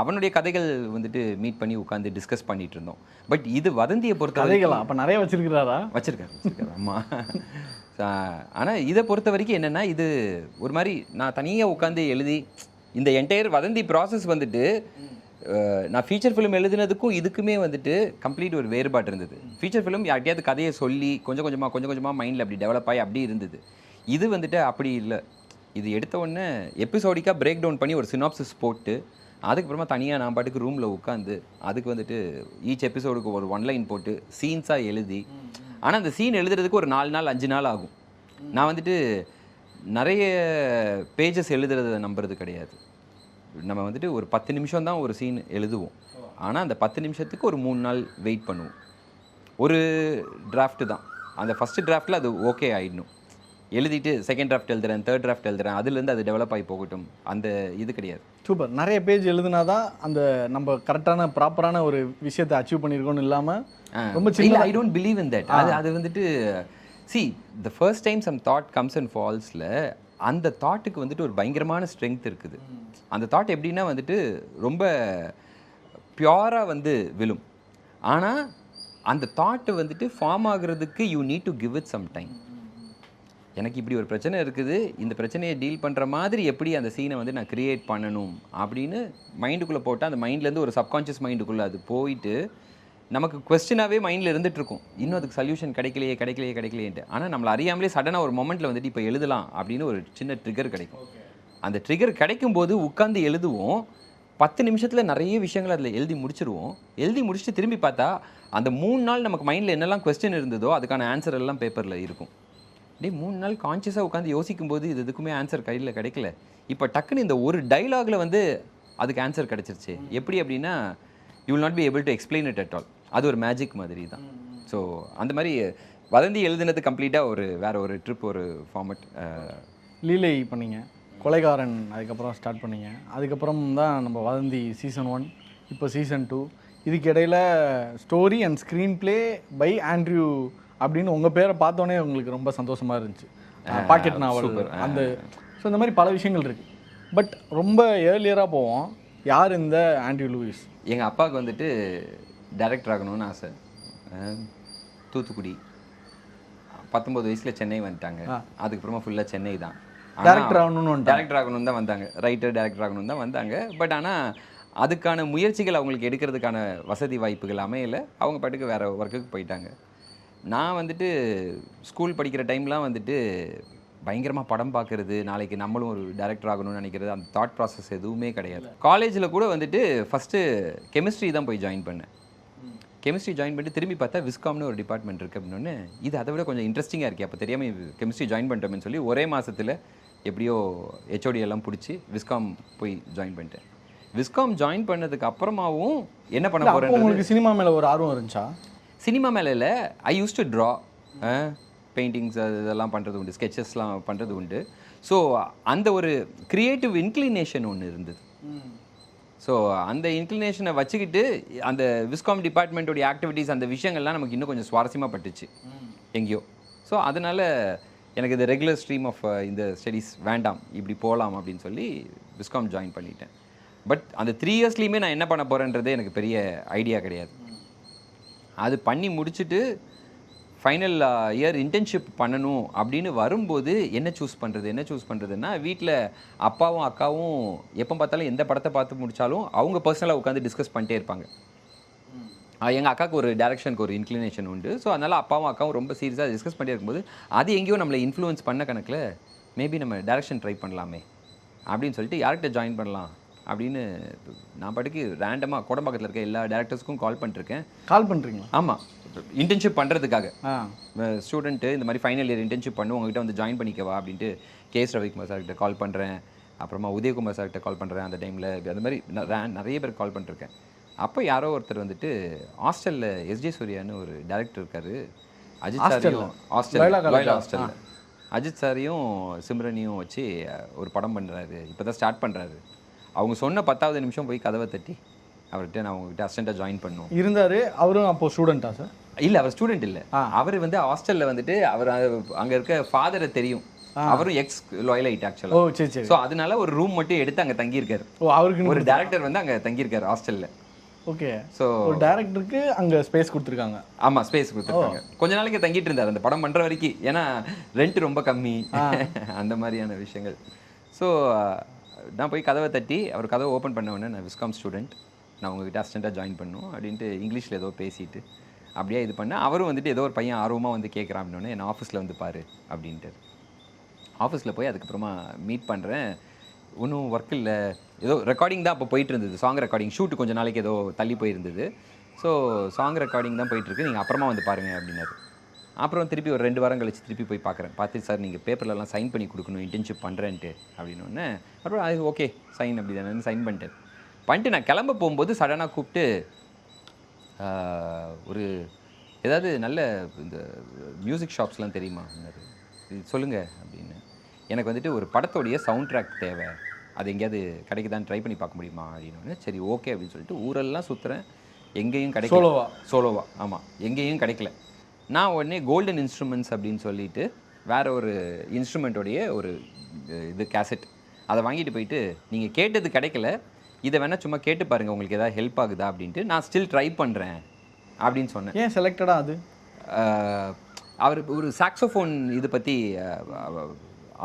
அவனுடைய கதைகள் வந்துட்டு மீட் பண்ணி உட்காந்து டிஸ்கஸ் பண்ணிட்டு இருந்தோம். பட் இது வதந்தியை பொறுத்த கதைகளா அப்போ நிறைய வச்சிருக்கிறாரா? வச்சிருக்காரு ஆமாம். ஆனால் இதை பொறுத்த வரைக்கும் என்னென்னா, இது ஒரு மாதிரி நான் தனியாக உட்காந்து எழுதி இந்த என்டையர் வதந்தி ப்ராசஸ் வந்துட்டு நான் ஃபீச்சர் ஃபிலிம் எழுதுனதுக்கும் இதுக்குமே வந்துட்டு கம்ப்ளீட் ஒரு வேறுபாடு இருந்தது. ஃபீச்சர் ஃபிலிம் யார்கிட்டயாவது கதையை சொல்லி கொஞ்சம் கொஞ்சமாக மைண்டில் அப்படி டெவலப் ஆகி அப்படி இருந்தது. இது வந்துட்டு அப்படி இல்லை. இது எடுத்த உடனே எபிசோடிக்காக பிரேக் டவுன் பண்ணி ஒரு சினாப்சிஸ் போட்டு அதுக்கப்புறமா தனியாக நான் பாட்டுக்கு ரூமில் உட்காந்து அதுக்கு வந்துட்டு ஈச் எபிசோடுக்கு ஒரு ஒன்லைன் போட்டு சீன்ஸாக எழுதி, ஆனால் அந்த சீன் எழுதுறதுக்கு ஒரு 4 நாள் 5 நாள் ஆகும். நான் வந்துட்டு நிறைய பேஜஸ் எழுதுறதை நம்புறது கிடையாது. நம்ம வந்துட்டு ஒரு 10 நிமிஷம் தான் ஒரு சீன் எழுதுவோம், ஆனால் அந்த 10 நிமிஷத்துக்கு ஒரு 3 நாள் வெயிட் பண்ணுவோம். ஒரு டிராஃப்ட் தான், அந்த ஃபஸ்ட்டு டிராஃப்டில் அது ஓகே ஆகிடணும். எழுதிட்டு செகண்ட் டிராஃப்ட் எழுதுறேன், தேர்ட் டிராஃப்ட் எழுதுறேன், அதுலேருந்து அது டெவலப் ஆகி போகட்டும், அந்த இது கிடையாது. சூப்பர். நிறைய பேஜ் எழுதுனா தான் அந்த நம்ம கரெக்டான ப்ராப்பரான ஒரு விஷயத்தை அச்சீவ் பண்ணியிருக்கோன்னு இல்லாமல் ரொம்ப சின்ன. I don't believe in that. அது வந்துட்டு the first time some thought comes and fallsல அந்த தாட்டுக்கு வந்துட்டு ஒரு பயங்கரமான ஸ்ட்ரென்த் இருக்குது. அந்த தாட் எப்படின்னா வந்துட்டு ரொம்ப பியூராக வந்து விழும். ஆனால் அந்த தாட்டு வந்துட்டு ஃபார்ம் ஆகுறதுக்கு you need to give it some time. எனக்கு இப்படி ஒரு பிரச்சனை இருக்குது, இந்த பிரச்சனையை டீல் பண்ணுற மாதிரி எப்படி அந்த சீனை வந்து நான் க்ரியேட் பண்ணணும் அப்படின்னு மைண்டுக்குள்ளே போட்டால் அந்த மைண்ட்லேருந்து ஒரு சப்கான்ஷியஸ் மைண்டுக்குள்ளே அது போயிட்டு நமக்கு கொஸ்டினாகவே மைண்டில் இருந்துகிட்ருக்கும், இன்னும் அதுக்கு சொல்யூஷன் கிடைக்கலையேன்ட்டு. ஆனால் நம்மளை அறியாமலே சடனாக ஒரு மொமெண்ட்டில் வந்துட்டு இப்போ எழுதலாம் அப்படின்னு ஒரு சின்ன ட்ரிகர் கிடைக்கும். அந்த ட்ரிகர் கிடைக்கும்போது உட்காந்து எழுதுவோம். 10 நிமிஷத்தில் நிறைய விஷயங்கள் அதில் எழுதி முடிச்சிருவோம். எழுதி முடிச்சுட்டு திரும்பி பார்த்தா அந்த 3 நாள் நமக்கு மைண்டில் என்னெல்லாம் கொஸ்டின் இருந்ததோ அதுக்கான ஆன்சர் எல்லாம் பேப்பரில் இருக்கும். 3 நாள் கான்ஷியஸாக உட்காந்து யோசிக்கும்போது இது எதுக்குமே ஆன்சர் கையில் கிடைக்கல. இப்போ டக்குன்னு இந்த ஒரு டைலாகில் வந்து அதுக்கு ஆன்சர் கிடச்சிருச்சு. எப்படி அப்படின்னா you will not be able to explain it at all. அது ஒரு மேஜிக் மாதிரி தான். ஸோ அந்த மாதிரி வதந்தி எழுதுனது கம்ப்ளீட்டாக ஒரு வேறு ஒரு ட்ரிப், ஒரு ஃபார்மட். லீலை பண்ணீங்க, கொலைகாரன் அதுக்கப்புறம் ஸ்டார்ட் பண்ணீங்க, அதுக்கப்புறம் தான் நம்ம வதந்தி சீசன் 1, இப்போ சீசன் 2. இதுக்கு இடையில் story and screenplay by Andrew அப்படின்னு உங்கள் பேரை பார்த்தோன்னே உங்களுக்கு ரொம்ப சந்தோஷமாக இருந்துச்சு. பாக்கெட் நாவல் அந்த, ஸோ இந்த மாதிரி பல விஷயங்கள் இருக்குது. பட் ரொம்ப ஏர்லியராக போவோம். யார் இந்த ஆண்ட்ரியூ லூயிஸ்? எங்கள் அப்பாவுக்கு வந்துட்டு டைரக்டர் ஆகணும்னு ஆசை. தூத்துக்குடி 19 வயசில் சென்னை வந்துட்டாங்க. அதுக்கப்புறமா ஃபுல்லாக சென்னை தான். டேரக்டர் ஆகணும்னு தான் வந்தாங்க, ரைட்டர் டேரக்டர் ஆகணும்னு தான் வந்தாங்க. பட் ஆனால் அதுக்கான முயற்சிகள் அவங்களுக்கு எடுக்கிறதுக்கான வசதி வாய்ப்புகள் அமையலை. அவங்க பாட்டுக்கு வேறு ஒர்க்குக்கு போயிட்டாங்க. நான் வந்துட்டு ஸ்கூல் படிக்கிற டைம்லாம் வந்துட்டு பயங்கரமாக படம் பார்க்குறது, நாளைக்கு நம்மளும் ஒரு டைரக்டர் ஆகணும்னு நினைக்கிறது, அந்த தாட் ப்ராசஸ் எதுவுமே கிடையாது. காலேஜில் கூட வந்துட்டு ஃபஸ்ட்டு கெமிஸ்ட்ரி தான் போய் ஜாயின் பண்ணேன். கெமிஸ்ட்ரி ஜாயின் பண்ணிட்டு திரும்பி பார்த்தா விஸ்காம்னு ஒரு டிபார்ட்மெண்ட் இருக்குது அப்படின்னு, இது அதை விட கொஞ்சம் இன்ட்ரெஸ்டிங்காக இருக்குது. அப்போ தெரியாமல் கெமிஸ்ட்ரி ஜாயின் பண்ணிட்டோம்னு சொல்லி ஒரே மாதத்தில் எப்படியோ ஹெச்ஓடி எல்லாம் பிடிச்சி விஸ்காம் போய் ஜாயின் பண்ணிட்டேன். விஸ்காம் ஜாயின் பண்ணதுக்கு அப்புறமாவும் என்ன பண்ண போகிறேன். உங்களுக்கு சினிமா மேலே ஒரு ஆர்வம் இருந்துச்சா? சினிமா மேலே இல்லை, ஐ யூஸ் டு ட்ரா, பெயிண்டிங்ஸ் இதெல்லாம் பண்ணுறது உண்டு, ஸ்கெச்சஸ்லாம் பண்ணுறது உண்டு. ஸோ அந்த ஒரு க்ரியேட்டிவ் இன்க்ளினேஷன் ஒன்று இருந்தது. ஸோ அந்த இன்க்ளினேஷனை வச்சுக்கிட்டு அந்த விஸ்காம் டிபார்ட்மெண்ட்டோடைய ஆக்டிவிட்டீஸ் அந்த விஷயங்கள்லாம் நமக்கு இன்னும் கொஞ்சம் சுவாரஸ்யமாக பட்டுச்சு எங்கேயோ. ஸோ அதனால் எனக்கு இந்த ரெகுலர் ஸ்ட்ரீம் ஆஃப் இந்த ஸ்டடீஸ் வேண்டாம், இப்படி போகலாம் அப்படின்னு சொல்லி விஸ்காம் ஜாயின் பண்ணிட்டேன். பட் அந்த 3 இயர்ஸ்லேயுமே நான் என்ன பண்ண போகிறேன்றதே எனக்கு பெரிய ஐடியா கிடையாது. அது பண்ணி முடிச்சுட்டு ஃபைனல் இயர் இன்டர்ன்ஷிப் பண்ணணும் அப்படின்னு வரும்போது என்ன சூஸ் பண்ணுறதுன்னா வீட்டில் அப்பாவும் அக்காவும் எப்போ பார்த்தாலும் எந்த படத்தை பார்த்து முடித்தாலும் அவங்க பர்சனலாக உட்காந்து டிஸ்கஸ் பண்ணிட்டே இருப்பாங்க. எங்கள் அக்காவுக்கு ஒரு டேரக்ஷனுக்கு ஒரு இன்க்ளினேஷன் உண்டு. ஸோ அதனால் அப்பாவும் அக்காவும் ரொம்ப சீரியஸாக டிஸ்கஸ் பண்ணிட்டே இருக்கும்போது அது எங்கேயோ நம்மளை இன்ஃப்ளூயன்ஸ் பண்ண கணக்கில் மேபி நம்ம டேரக்ஷன் ட்ரை பண்ணலாமே அப்படின்னு சொல்லிட்டு யார்கிட்ட ஜாயின் பண்ணலாம் அப்படின்னு நான் பாட்டுக்கு ரேண்டமாக கோடம்பாக்கத்தில் இருக்க எல்லா டேரக்டர்ஸ்க்கும் கால் பண்ணிருக்கேன். கால் பண்ணுறீங்களா? ஆமாம், இன்டர்ன்ஷிப் பண்ணுறதுக்காக. ஆ, ஸ்டூடெண்ட்டு இந்த மாதிரி ஃபைனல் இயர் இன்டர்ன்ஷிப் பண்ணி உங்ககிட்ட வந்து ஜாயின் பண்ணிக்கவா அப்படின்ட்டு கேஎஸ் ரவிக்குமார் சார்கிட்ட கால் பண்ணுறேன். அப்புறமா உதயகுமார் சார்கிட்ட கால் பண்ணுறேன். அந்த டைமில் அந்த மாதிரி நிறைய பேர் கால் பண்ணிருக்கேன். அப்போ யாரோ ஒருத்தர் வந்துட்டு ஹாஸ்டலில் எஸ்ஜே சூர்யான்னு ஒரு டேரக்டர் இருக்கார். அஜித் சாரையும் ஹாஸ்டலில் அஜித் சாரையும் சிம்ரனையும் வச்சு ஒரு படம் பண்ணுறாரு. இப்போ தான் ஸ்டார்ட் பண்ணுறாரு. அவங்க சொன்ன 10வது நிமிஷம் போய் கதவை தட்டி அவர்கிட்ட நான் உங்ககிட்ட அசிஸ்டண்ட்டாக ஜாயின் பண்ணுவோம் இருந்தார். அவரும் அப்போது ஸ்டூடெண்ட்டா சார்? இல்லை, அவர் ஸ்டூடெண்ட் இல்லை. அவர் வந்து ஹாஸ்டலில் வந்துட்டு அவர் அங்கே இருக்க ஃபாதரை தெரியும். அவரும் எக்ஸ் லாயலைட் ஆக்சுவலாக. ஓ சரி சரி. ஸோ அதனால ஒரு ரூம் மட்டும் எடுத்து அங்கே தங்கியிருக்காரு. ஓ, அவருக்கு ஒரு டேரக்டர் வந்து அங்கே தங்கியிருக்காரு ஹாஸ்டலில். ஓகே. ஸோ ஒரு டேரக்டருக்கு அங்கே ஸ்பேஸ் கொடுத்துருக்காங்க. ஆமாம், ஸ்பேஸ் கொடுத்துருக்காங்க. கொஞ்ச நாளைக்கு தங்கிட்டு இருந்தார் அந்த படம் பண்ணுற வரைக்கும். ஏன்னா ரெண்ட் ரொம்ப கம்மி, அந்த மாதிரியான விஷயங்கள். ஸோ நான் போய் கதவை தட்டி அவர் கதவை ஓப்பன் பண்ண உடனே நான் விஸ்காம் ஸ்டூடெண்ட், நான் உங்ககிட்ட அசிஸ்டண்ட்டாக ஜாயின் பண்ணணும் அப்படின்ட்டு இங்கிலீஷில் ஏதோ பேசிட்டு அப்படியே இது பண்ணேன். அவரும் வந்துட்டு ஏதோ ஒரு பையன் ஆர்வமாக வந்து கேட்குறான் அப்படின்னோடனே என் ஆஃபீஸில் வந்து பாரு அப்படின்ட்டு. ஆஃபீஸில் போய் அதுக்கப்புறமா மீட் பண்ணுறேன். ஒன்றும் ஒர்க் இல்லை, ஏதோ ரெக்கார்டிங் தான் அப்போ போயிட்டு இருந்தது. சாங் ரெக்கார்டிங் ஷூட்டு கொஞ்சம் நாளைக்கு ஏதோ தள்ளி போயிருந்தது. ஸோ சாங் ரெக்கார்டிங் தான் போயிட்டுருக்கு, நீங்கள் அப்புறமா வந்து பாருங்கள் அப்படின்னாரு. அப்புறம் திருப்பி ஒரு 2 வாரம் கழிச்சு திருப்பி போய் பார்க்குறேன். பார்த்து சார் நீங்கள் பேப்பர்லலாம் சைன் பண்ணி கொடுக்கணும் இன்டர்ன்ஷிப் பண்ணுறேன்ட்டு அப்படின்னோடனே அப்புறம் அது ஓகே சைன் அப்படி தானே சைன் பண்ணிட்டு நான் கிளம்ப போகும்போது சடனாக கூப்பிட்டு ஒரு ஏதாவது நல்ல இந்த மியூசிக் ஷாப்ஸ்லாம் தெரியுமா அப்படின்னாரு. சொல்லுங்கள் அப்படின்னு. எனக்கு வந்துட்டு ஒரு படத்தோடைய சவுண்ட் ட்ராக் தேவை, அது எங்கேயாவது கிடைக்குதான்னு ட்ரை பண்ணி பார்க்க முடியுமா அப்படின்னு. சரி ஓகே அப்படின்னு சொல்லிட்டு ஊரெல்லாம் சுற்றுறேன், எங்கேயும் கிடைக்கல. சோலோவா? ஆமாம், எங்கேயும் கிடைக்கல. நான் உடனே கோல்டன் இன்ஸ்ட்ருமெண்ட்ஸ் அப்படின்னு சொல்லிட்டு வேறு ஒரு இன்ஸ்ட்ருமெண்ட்டோடைய ஒரு இது கேசட் அதை வாங்கிட்டு போயிட்டு நீங்கள் கேட்டது கிடைக்கல, இதை வேணால் சும்மா கேட்டு பாருங்கள் உங்களுக்கு ஏதாவது ஹெல்ப் ஆகுதா அப்படின்ட்டு நான் ஸ்டில் ட்ரை பண்ணுறேன் அப்படின்னு சொன்னேன். ஏன் செலக்டடாக அது? அவர் ஒரு சாக்ஸோஃபோன் இது பற்றி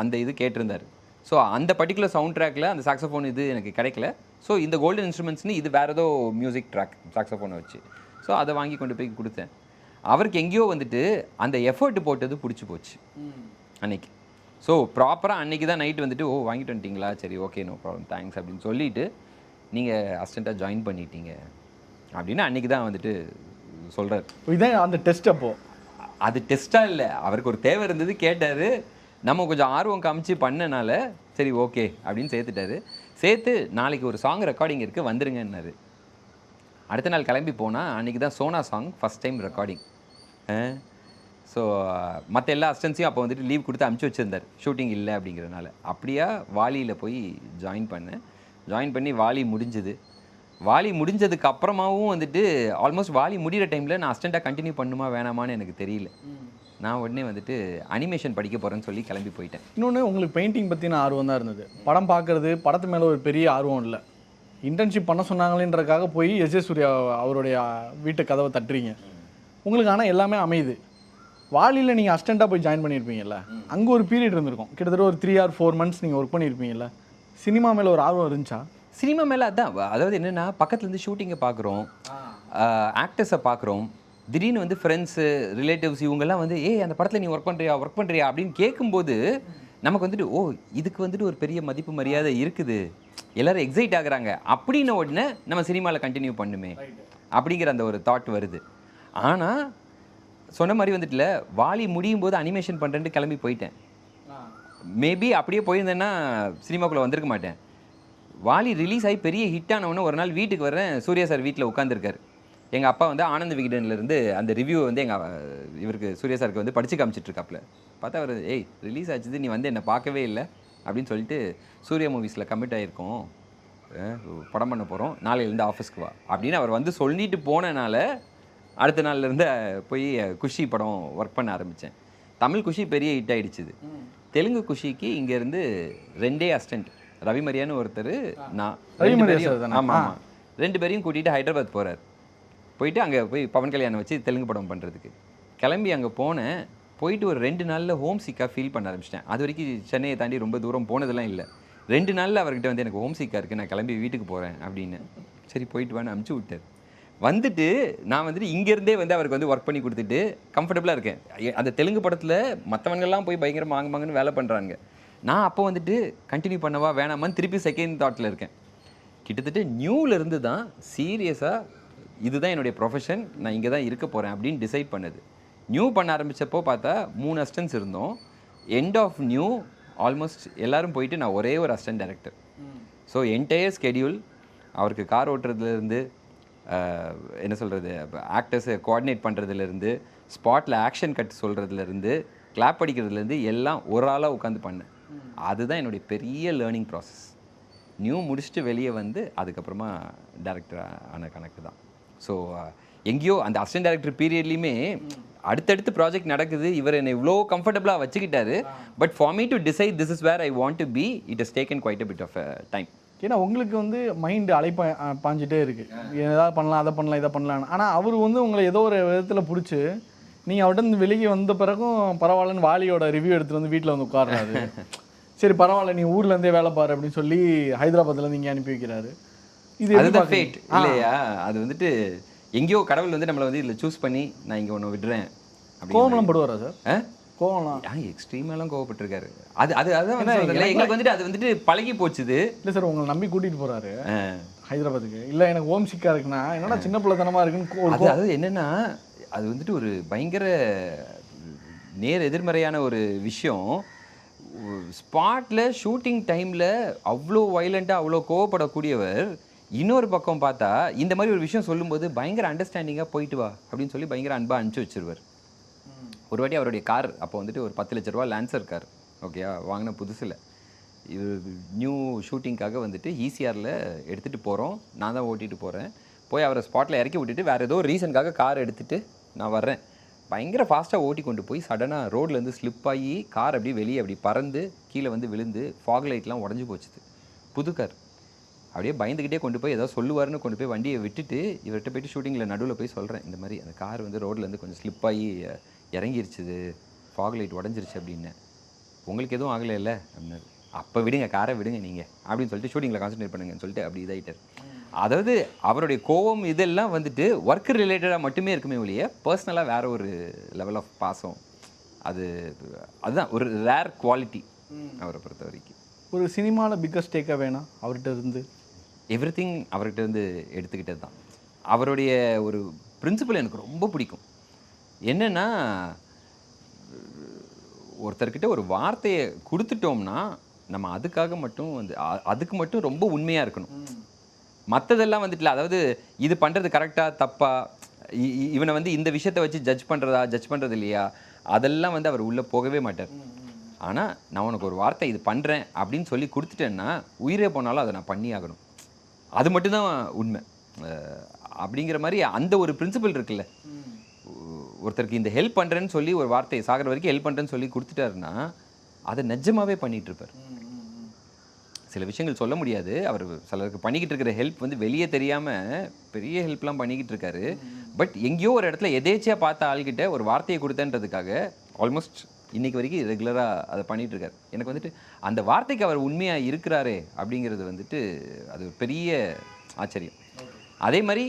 அந்த இது கேட்டிருந்தார். ஸோ அந்த பர்டிகுலர் சவுண்ட் ட்ராக்கில் அந்த சாக்ஸோஃபோன் இது எனக்கு கிடைக்கல. ஸோ இந்த கோல்டன் இன்ஸ்ட்ருமெண்ட்ஸ்னு இது வேறு ஏதோ மியூசிக் ட்ராக் சாக்ஸோஃபோனை வச்சு ஸோ அதை வாங்கி கொண்டு போய் கொடுத்தேன். அவருக்கு எங்கேயோ வந்துட்டு அந்த எஃபர்ட் போட்டது பிடிச்சி போச்சு அன்னைக்கு. ஸோ ப்ராப்பராக அன்றைக்கி தான் நைட்டு வந்துட்டு ஓ வாங்கிட்டு வந்துட்டிங்களா, சரி ஓகே நோ ப்ராப்ளம் தேங்க்ஸ் அப்படின்னு சொல்லிவிட்டு நீங்கள் அசிஸ்டண்ட்டாக ஜாயின் பண்ணிட்டீங்க அப்படின்னு அன்றைக்கி தான் வந்துட்டு சொல்கிறார். இதான் அந்த டெஸ்ட். அப்போது அது டெஸ்ட்டாக இல்லை, அவருக்கு ஒரு தேவை இருந்தது கேட்டார். நம்ம கொஞ்சம் ஆர்வம் காமிச்சு பண்ணனால சரி ஓகே அப்படின்னு சேர்த்துட்டாரு. சேர்த்து நாளைக்கு ஒரு சாங் ரெக்கார்டிங் இருக்குது வந்துருங்கன்னாரு. அடுத்த நாள் கிளம்பி போனால் அன்றைக்கி தான் Sona song first time recording. So மற்ற எல்லா அசிஸ்டன்ஸையும் அப்போ வந்துட்டு லீவ் கொடுத்து அனுப்பிச்சி வச்சுருந்தார் ஷூட்டிங் இல்லை அப்படிங்கிறனால. அப்படியா வாலியில் போய் ஜாயின் பண்ணேன். ஜாயின் பண்ணி வாலி முடிஞ்சுது. வாலி முடிஞ்சதுக்கு அப்புறமாவும் வந்துட்டு ஆல்மோஸ்ட் வாலி முடிகிற டைமில் நான் அசிஸ்டண்ட்டாக கண்டினியூ பண்ணுமா வேணாமான்னு எனக்கு தெரியல. நான் உடனே வந்துட்டு அனிமேஷன் படிக்க போகிறேன்னு சொல்லி கிளம்பி போயிட்டேன். இன்னொன்று, உங்களுக்கு பெயிண்டிங் பற்றின ஆர்வம் தான் இருந்தது, படம் பார்க்குறது படத்து மேலே ஒரு பெரிய ஆர்வம் இல்லை. இன்டர்ன்ஷிப் பண்ண சொன்னாங்களேன்றக்காக போய் எஸ்ஜே சூர்யா அவருடைய வீட்டு கதவை தட்டுறீங்க. உங்களுக்கு ஆனால் எல்லாமே அமையுது. வாலியில் நீங்கள் அசிஸ்டண்ட்டாக போய் ஜாயின் பண்ணியிருப்பீங்கல்ல, அங்கே ஒரு பீரியட் இருந்திருக்கும், கிட்டத்தட்ட ஒரு 3 or 4 months நீங்கள் ஒர்க் பண்ணியிருப்பீங்கல்ல. சினிமா மேலே ஒரு ஆர்வம் இருந்துச்சா? சினிமா மேலே அதான், அதாவது என்னென்னா பக்கத்துலேருந்து ஷூட்டிங்கை பார்க்குறோம், ஆக்டர்ஸை பார்க்குறோம், திடீர்னு வந்து ஃப்ரெண்ட்ஸு ரிலேட்டிவ்ஸ் இவங்கெல்லாம் வந்து அந்த படத்தில் நீ ஒர்க் பண்ணுறியா அப்படின்னு கேட்கும்போது நமக்கு வந்துட்டு ஓ இதுக்கு வந்துட்டு ஒரு பெரிய மதிப்பு மரியாதை இருக்குது, எல்லோரும் எக்ஸைட் ஆகுறாங்க அப்படின்ன உடனே நம்ம சினிமாவில் கண்டினியூ பண்ணுமே அப்படிங்கிற அந்த ஒரு தாட் வருது. ஆனால் சொன்ன மாதிரி வந்துட்டுல வாலி முடியும் போது அனிமேஷன் பண்ணுறேன்ட்டு கிளம்பி போயிட்டேன். மேபி அப்படியே போயிருந்தேன்னா சினிமாக்குள்ளே வந்திருக்க மாட்டேன். வாலி ரிலீஸ் ஆகி பெரிய ஹிட் ஆனவொன்னே ஒரு நாள் வீட்டுக்கு வரேன், சூர்யா சார் வீட்டில் உட்காந்துருக்காரு. எங்கள் அப்பா வந்து ஆனந்த விகடன்லேருந்து அந்த ரிவ்யூவை வந்து இவருக்கு சூர்யா சாருக்கு வந்து படித்து காமிச்சிட்ருக்காப்புல. பார்த்தா அவர் ரிலீஸ் ஆச்சுது, நீ வந்து என்னை பார்க்கவே இல்லை அப்படின்னு சொல்லிட்டு சூர்யா மூவிஸில் கமிட் ஆகிருக்கோம், படம் பண்ண போகிறோம், நாளையிலேருந்து ஆஃபீஸ்க்கு வா அப்படின்னு அவர் வந்து சொல்லிட்டு போனனால அடுத்த நாள்லேருந்து போய் குஷி படம் ஒர்க் பண்ண ஆரம்பித்தேன். தமிழ் குஷி பெரிய ஹிட் ஆகிடுச்சுது. தெலுங்கு குஷிக்கு இங்கேருந்து 2 அசிஸ்டண்ட், ரவிமரியான்னு ஒருத்தர், நான் 2 பேரையும் ஆமாம் 2 பேரையும் கூட்டிகிட்டு ஹைதராபாத் போகிறார். போயிட்டு அங்கே போய் பவன் கல்யாணம் வச்சு தெலுங்கு படம் பண்ணுறதுக்கு கிளம்பி அங்கே போனேன். போயிட்டு ஒரு 2 நாளில் ஹோம் சிக்காக ஃபீல் பண்ண ஆரம்பிச்சிட்டேன். அது வரைக்கும் சென்னையை தாண்டி ரொம்ப தூரம் போனதெல்லாம் இல்லை. 2 நாளில் அவர்கிட்ட வந்து எனக்கு ஹோம் சிக்காக இருக்குது, நான் கிளம்பி வீட்டுக்கு போகிறேன் அப்படின்னு. சரி போயிட்டு வான்னு அனுப்பிச்சி விட்டார். வந்துட்டு நான் வந்துட்டு இங்கேருந்தே வந்து அவருக்கு வந்து ஒர்க் பண்ணி கொடுத்துட்டு கம்ஃபர்டபுளாக இருக்கேன். அந்த தெலுங்கு படத்தில் மற்றவங்கெல்லாம் போய் பயங்கர மாங்கன்னு வேலை பண்ணுறாங்க. நான் அப்போ வந்துட்டு கண்டினியூ பண்ணவா வேணாமான்னு திருப்பி செகண்ட் தாட்டில் இருக்கேன். கிட்டத்தட்ட நியூலேருந்து தான் சீரியஸாக இதுதான் என்னுடைய ப்ரொஃபஷன், நான் இங்கே தான் இருக்க போகிறேன் அப்படின்னு டிசைட் பண்ணது. நியூ பண்ண ஆரம்பித்தப்போ பார்த்தா 3 அசிஸ்டன்ட்ஸ் இருந்தோம். எண்ட் ஆஃப் நியூ ஆல்மோஸ்ட் எல்லோரும் போயிட்டு நான் ஒரே ஒரு assistant director. So entire schedule அவருக்கு கார் ஓட்டுறதுலேருந்து என்ன சொல்கிறது ஆக்டர்ஸை கோஆர்டினேட் பண்ணுறதுலேருந்து ஸ்பாட்டில் ஆக்ஷன் கட் சொல்கிறதுலேருந்து கிளாப் அடிக்கிறதுலேருந்து எல்லாம் ஒரு ஆளாக உட்காந்து பண்ணேன். அதுதான் என்னுடைய பெரிய லேர்னிங் ப்ராசஸ். நியூ முடிச்சுட்டு வெளியே வந்து அதுக்கப்புறமா டைரக்டர் ஆன கணக்கு தான். ஸோ எங்கேயோ அந்த அசிஸ்டன்ட் டைரக்டர் பீரியட்லேயுமே அடுத்தடுத்து ப்ராஜெக்ட் நடக்குது, இவர் என்னை இவ்வளோ கம்ஃபர்டபுளாக வச்சுக்கிட்டாரு. But for me to decide this is where I want to be, it has taken quite a bit of time. ஏன்னா உங்களுக்கு வந்து மைண்டு பாஞ்சிட்டே இருக்குது, ஏதாவது பண்ணலாம் அதை பண்ணலாம் இதை பண்ணலான்னு. ஆனால் அவர் வந்து உங்களை ஏதோ ஒரு விதத்தில் பிடிச்சி நீங்கள் அவர்கிட்ட வெளியே வந்த பிறகும் பரவாயில்லன்னு வாலியோட ரிவ்யூ எடுத்துகிட்டு வந்து வீட்டில் வந்து உட்கார்றாரு. சரி பரவாயில்ல நீ ஊர்லேருந்தே வேலை பாரு அப்படின்னு சொல்லி ஹைதராபாத்தில் இங்கே அனுப்பி வைக்கிறாரு. இது அதுதான் ஃபேட் இல்லையா? அது வந்துட்டு எங்கேயோ கடவுள் வந்து நம்மளை வந்து இதில் சூஸ் பண்ணி நான் இங்கே ஒன்று விடுறேன். கோவம்லாம் படுவாரா சார்? கோவம்லாம் எக்ஸ்ட்ரீமெல்லாம் கோவப்பட்டிருக்காரு. அதான் எங்களுக்கு வந்துட்டு அது வந்துட்டு பழகி போச்சுது. இல்லை சார் உங்களை நம்பி கூட்டிகிட்டு போகிறாரு ஹைதராபாத்துக்கு. இல்லை எனக்கு ஹோம் சிக்காக இருக்குன்னா என்னன்னா சின்ன பிள்ளைத்தனமாக இருக்குன்னு. அது என்னென்னா அது வந்துட்டு ஒரு பயங்கர நேர் எதிர்மறையான ஒரு விஷயம். ஸ்பாட்டில் ஷூட்டிங் டைமில் அவ்வளோ வைலண்ட்டாக அவ்வளோ கோவப்படக்கூடியவர் இன்னொரு பக்கம் பார்த்தா இந்த மாதிரி ஒரு விஷயம் சொல்லும்போது பயங்கர அண்டர்ஸ்டாண்டிங்காக போயிட்டு வா அப்படின்னு சொல்லி பயங்கர அன்பாக அனுப்பிச்சி வச்சிருவார். ஒரு வாட்டி அவருடைய கார் அப்போ வந்துட்டு ஒரு 10 லட்ச ரூபா லான்சர் கார் ஓகேயா வாங்கின புதுசில் இது நியூ ஷூட்டிங்காக வந்துட்டு ஈசிஆரில் எடுத்துகிட்டு போகிறோம். நான் தான் ஓட்டிகிட்டு போகிறேன். போய் அவரை ஸ்பாட்டில் இறக்கி விட்டுட்டு வேறு ஏதோ ரீசனுக்காக கார் எடுத்துகிட்டு நான் வர்றேன். பயங்கர ஃபாஸ்ட்டாக ஓட்டி கொண்டு போய் சடனாக ரோட்லேருந்து ஸ்லிப் ஆகி கார் அப்படியே வெளியே அப்படி பறந்து கீழே வந்து விழுந்து ஃபாக் லைட்லாம் உடஞ்சி போச்சுது. புது கார். அப்படியே பயந்துக்கிட்டே கொண்டு போய் ஏதோ சொல்லுவார்னு கொண்டு போய் வண்டியை விட்டுட்டு இவர்கிட்ட போய்ட்டு ஷூட்டிங்கில் நடுவில் போய் சொல்கிறேன், இந்த மாதிரி அந்த கார் வந்து ரோட்லேருந்து கொஞ்சம் ஸ்லிப் ஆகி இறங்கிருச்சுது, ஃபாக் லைட் உடஞ்சிருச்சு அப்படின்னு. உங்களுக்கு எதுவும் ஆகலை இல்லை அப்படின்னாரு. அப்போ விடுங்க காரை விடுங்க நீங்கள் அப்படின்னு சொல்லிட்டு ஷூட்டிங்கில் கான்சன்ட்ரேட் பண்ணுங்கன்னு சொல்லிட்டு அப்படி இதாகிட்டார். அதாவது அவருடைய கோவம் இதெல்லாம் வந்துட்டு ஒர்க் ரிலேட்டடாக மட்டுமே இருக்குமே ஒழிய பர்சனலாக வேற ஒரு லெவல் ஆஃப் பாசம். அதுதான் ஒரு ரேர் குவாலிட்டி அவரை பொறுத்த வரைக்கும். ஒரு சினிமாவில் பிக்கஸ்ட் டேக்காக வேணாம் அவர்கிட்ட இருந்து எவ்ரிதிங் அவர்கிட்ட இருந்து எடுத்துக்கிட்டது தான். அவருடைய ஒரு பிரின்சிபல் எனக்கு ரொம்ப பிடிக்கும். என்னென்னா ஒருத்தர்கிட்ட ஒரு வார்த்தையை கொடுத்துட்டோம்னா நம்ம அதுக்காக மட்டும் வந்து அதுக்கு மட்டும் ரொம்ப உண்மையாக இருக்கணும். மற்றதெல்லாம் வந்துட்டு அதாவது இது பண்ணுறது கரெக்டாக தப்பா, இவனை வந்து இந்த விஷயத்தை வச்சு ஜட்ஜ் பண்ணுறது இல்லையா, அதெல்லாம் வந்து அவர் உள்ளே போகவே மாட்டார். ஆனால் நான் உனக்கு ஒரு வார்த்தை இது பண்ணுறேன் அப்படின்னு சொல்லி கொடுத்துட்டேன்னா உயிரே போனாலும் அதை நான் பண்ணி ஆகணும், அது மட்டும்தான் உண்மை அப்படிங்கிற மாதிரி அந்த ஒரு பிரின்சிபல் இருக்குல்ல. ஒருத்தருக்கு இந்த ஹெல்ப் பண்ணுறேன்னு சொல்லி ஒரு வார்த்தையை சாகிற வரைக்கும் ஹெல்ப் பண்ணுறேன்னு சொல்லி கொடுத்துட்டாருன்னா அதை நிஜமாகவே பண்ணிகிட்ருப்பார். சில விஷயங்கள் சொல்ல முடியாது. அவர் சிலருக்கு பண்ணிக்கிட்டு இருக்கிற ஹெல்ப் வந்து வெளியே தெரியாமல் பெரிய ஹெல்ப்லாம் பண்ணிக்கிட்டு இருக்காரு. பட் எங்கேயோ ஒரு இடத்துல எதேச்சியாக பார்த்த ஆள்கிட்ட ஒரு வார்த்தையை கொடுத்தேன்றதுக்காக ஆல்மோஸ்ட் இன்றைக்கி வரைக்கும் ரெகுலராக அதை பண்ணிகிட்டு இருக்காரு. எனக்கு வந்துட்டு அந்த வார்த்தைக்கு அவர் உண்மையாக இருக்கிறாரே அப்படிங்கிறது வந்துட்டு அது ஒரு பெரிய ஆச்சரியம். அதே மாதிரி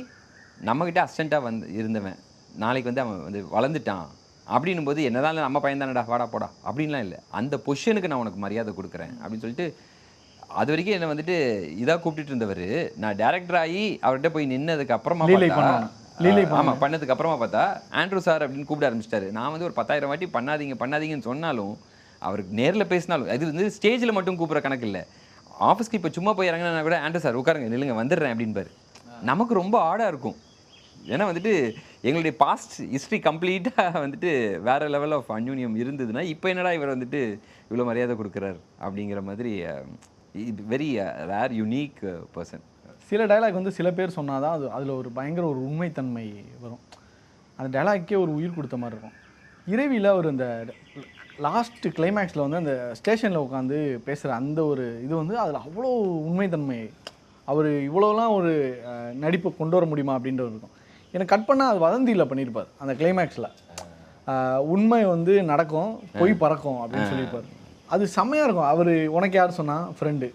நம்மக்கிட்ட அசிஸ்டண்ட்டாக இருந்தவன் நாளைக்கு வந்து அவன் வந்து வளர்ந்துட்டான் அப்படின்னும் போது என்னதான் நம்ம பையன் தானடா வாடா போடா அப்படின்லாம் இல்லை, அந்த பொசிஷனுக்கு நான் உனக்கு மரியாதை கொடுக்குறேன் அப்படின்னு சொல்லிட்டு அது வரைக்கும் என்னை வந்துட்டு இதாக கூப்பிட்டுட்டு இருந்தவர். நான் டேரக்டர் ஆகி அவர்கிட்ட போய் நின்னதுக்கு அப்புறமா ஆமாம் பண்ணதுக்கு அப்புறமா பார்த்தா ஆண்ட்ரூ சார் அப்படின்னு கூப்பிட ஆரம்பிச்சிட்டாரு. நான் வந்து ஒரு 10,000 வாட்டி பண்ணாதீங்கன்னு சொன்னாலும் அவருக்கு நேரில் பேசினாலும் அது வந்து ஸ்டேஜில் மட்டும் கூப்பிட்ற கணக்கு இல்லை. ஆஃபீஸ்க்கு இப்போ சும்மா போய் இறங்கினா கூட ஆண்ட்ரூ சார் உட்காருங்க நில்லுங்க வந்துடுறேன் அப்படின்பாரு. நமக்கு ரொம்ப ஆடாக இருக்கும். ஏன்னா வந்துட்டு எங்களுடைய பாஸ்ட் ஹிஸ்ட்ரி கம்ப்ளீட்டாக வந்துட்டு வேறு லெவல் ஆஃப் அன்யூனியம் இருந்ததுன்னா இப்போ என்னடா இவர் வந்துட்டு இவ்வளோ மரியாதை கொடுக்குறாரு அப்படிங்கிற மாதிரி வெரி ரேர் யூனிக் பர்சன். சில டைலாக் வந்து சில பேர் சொன்னால் தான் அதில் ஒரு பயங்கர ஒரு உண்மைத்தன்மை வரும். அந்த டைலாக்கே ஒரு உயிர் கொடுத்த மாதிரி இருக்கும். இறைவியில் அவர் இந்த லாஸ்ட் கிளைமேக்ஸில் வந்து அந்த ஸ்டேஷனில் உட்காந்து பேசுகிற அந்த ஒரு இது வந்து அதில் அவ்வளோ உண்மைத்தன்மை, அவர் இவ்வளோலாம் ஒரு நடிப்பை கொண்டு வர முடியுமா அப்படின்றது இருக்கும். எனக்கு கட் பண்ணால் அது வதந்தியில் பண்ணியிருப்பார் அந்த கிளைமேக்ஸில். உண்மை வந்து நடக்கும் பொய் பறக்கும் அப்படின்னு சொல்லியிருப்பார். அது செம்மையாக இருக்கும். அவர் உனக்கு யார் சொன்னா ஃப்ரெண்டு.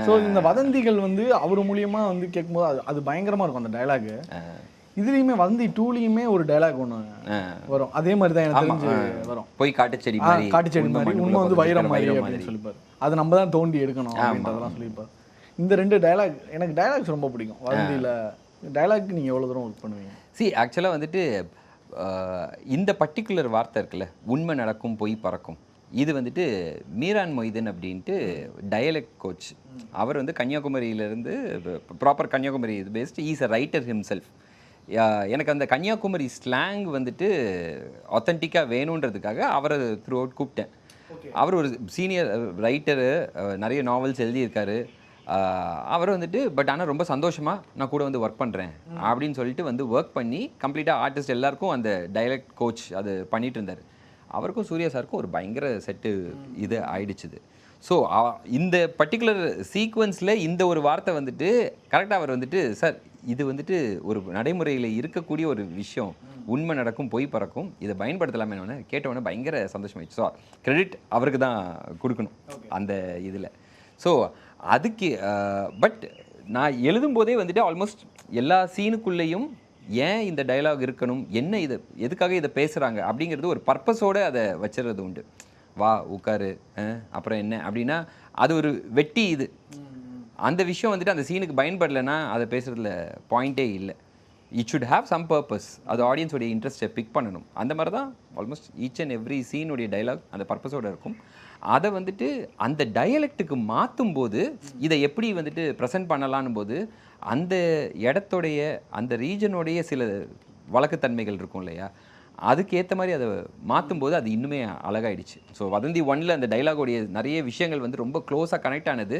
ஸோ இந்த வதந்திகள் வந்து அவர் மூலியமாக வந்து கேட்கும்போது அது பயங்கரமாக இருக்கும் அந்த டைலாகு. இதுலேயுமே வதந்தி 2லேயுமே ஒரு டைலாக் ஒன்று வரும், அதே மாதிரி தான் எனக்கு தெரிஞ்சு வரும். போய் காட்டுச்செடி மாதிரி உண்மை வந்து வைரம் மாதிரி அப்படின்னு சொல்லிப்பார். அது நம்ம தான் தோண்டி எடுக்கணும் அப்படின்றதெல்லாம் சொல்லியிருப்பார். இந்த 2 டைலாக் எனக்கு டைலாக்ஸ் ரொம்ப பிடிக்கும். வதந்தியில் டைலாக் நீங்கள் எவ்வளோ தூரம் ஒர்க் பண்ணுவீங்க? ஆக்சுவலாக வந்துட்டு இந்த பர்டிகுலர் வார்த்தை இருக்குல்ல, உண்மை நடக்கும் பொய் பறக்கும், இது வந்துட்டு மீரான் மொய்தீன் அப்படின்ட்டு டயலெக்ட் கோச். அவர் வந்து கன்னியாகுமரியிலேருந்து ப்ராப்பர் கன்னியாகுமரி இது based, is a writer himself. எனக்கு அந்த கன்னியாகுமரி ஸ்லாங் வந்துட்டு ஆத்தென்டிக்காக வேணுன்றதுக்காக அவரை த்ரூ அவுட் கூப்பிட்டேன். அவர் ஒரு சீனியர் ரைட்டரு, நிறைய நாவல்ஸ் எழுதியிருக்காரு. அவர் வந்துட்டு பட் ஆனால் ரொம்ப சந்தோஷமாக நான் கூட வந்து ஒர்க் பண்ணுறேன் அப்படின்னு சொல்லிட்டு வந்து ஒர்க் பண்ணி கம்ப்ளீட்டாக ஆர்டிஸ்ட் எல்லாருக்கும் அந்த டைலெக்ட் கோச் அது பண்ணிட்டு இருந்தார். அவருக்கும் சூர்யா சாருக்கும் ஒரு பயங்கர செட்டு இது ஆயிடுச்சுது. ஸோ இந்த பர்டிகுலர் சீக்வன்ஸில் இந்த ஒரு வார்த்தை வந்துட்டு கரெக்டாக அவர் வந்துட்டு சார் இது வந்துட்டு ஒரு நடைமுறையில் இருக்கக்கூடிய ஒரு விஷயம், உண்மை நடக்கும் பொய் பறக்கும், இதை பயன்படுத்தலாமே கேட்டவொடனே பயங்கர சந்தோஷமாயிடுச்சு. ஸோ கிரெடிட் அவருக்கு தான் கொடுக்கணும் அந்த இதில். ஸோ அதுக்கு பட் நான் எழுதும்போதே வந்துட்டு ஆல்மோஸ்ட் எல்லா சீனுக்குள்ளேயும் ஏன் இந்த டயலாக் இருக்கணும், என்ன இதை எதுக்காக இதை பேசுகிறாங்க அப்படிங்கிறது ஒரு பர்பஸோடு அதை வச்சுறது உண்டு. வா உட்காரு அப்புறம் என்ன அப்படின்னா அது ஒரு வெட்டி இது. அந்த விஷயம் வந்துட்டு அந்த சீனுக்கு பயன்படலைன்னா அதை பேசுகிறதுல பாயிண்ட்டே இல்லை. It should have some purpose. அது ஆடியன்ஸோடைய இன்ட்ரெஸ்ட்டை பிக் பண்ணணும். அந்த மாதிரி தான் ஆல்மோஸ்ட் ஈச் அண்ட் எவ்ரி சீனுடைய டைலாக் அந்த பர்பஸோடு இருக்கும். அதை வந்துட்டு அந்த டயலெக்ட்டுக்கு மாற்றும் போது இதை எப்படி வந்துட்டு ப்ரெசென்ட் பண்ணலான்னு போது அந்த இடத்துடைய அந்த ரீஜனுடைய சில வழக்குத்தன்மைகள் இருக்கும் இல்லையா, அதுக்கு ஏற்ற மாதிரி அதை மாற்றும் போது அது இன்னுமே அழகாயிடுச்சு. ஸோ வதந்தி 1ல் அந்த டைலாகோடைய நிறைய விஷயங்கள் வந்து ரொம்ப க்ளோஸாக கனெக்ட் ஆனது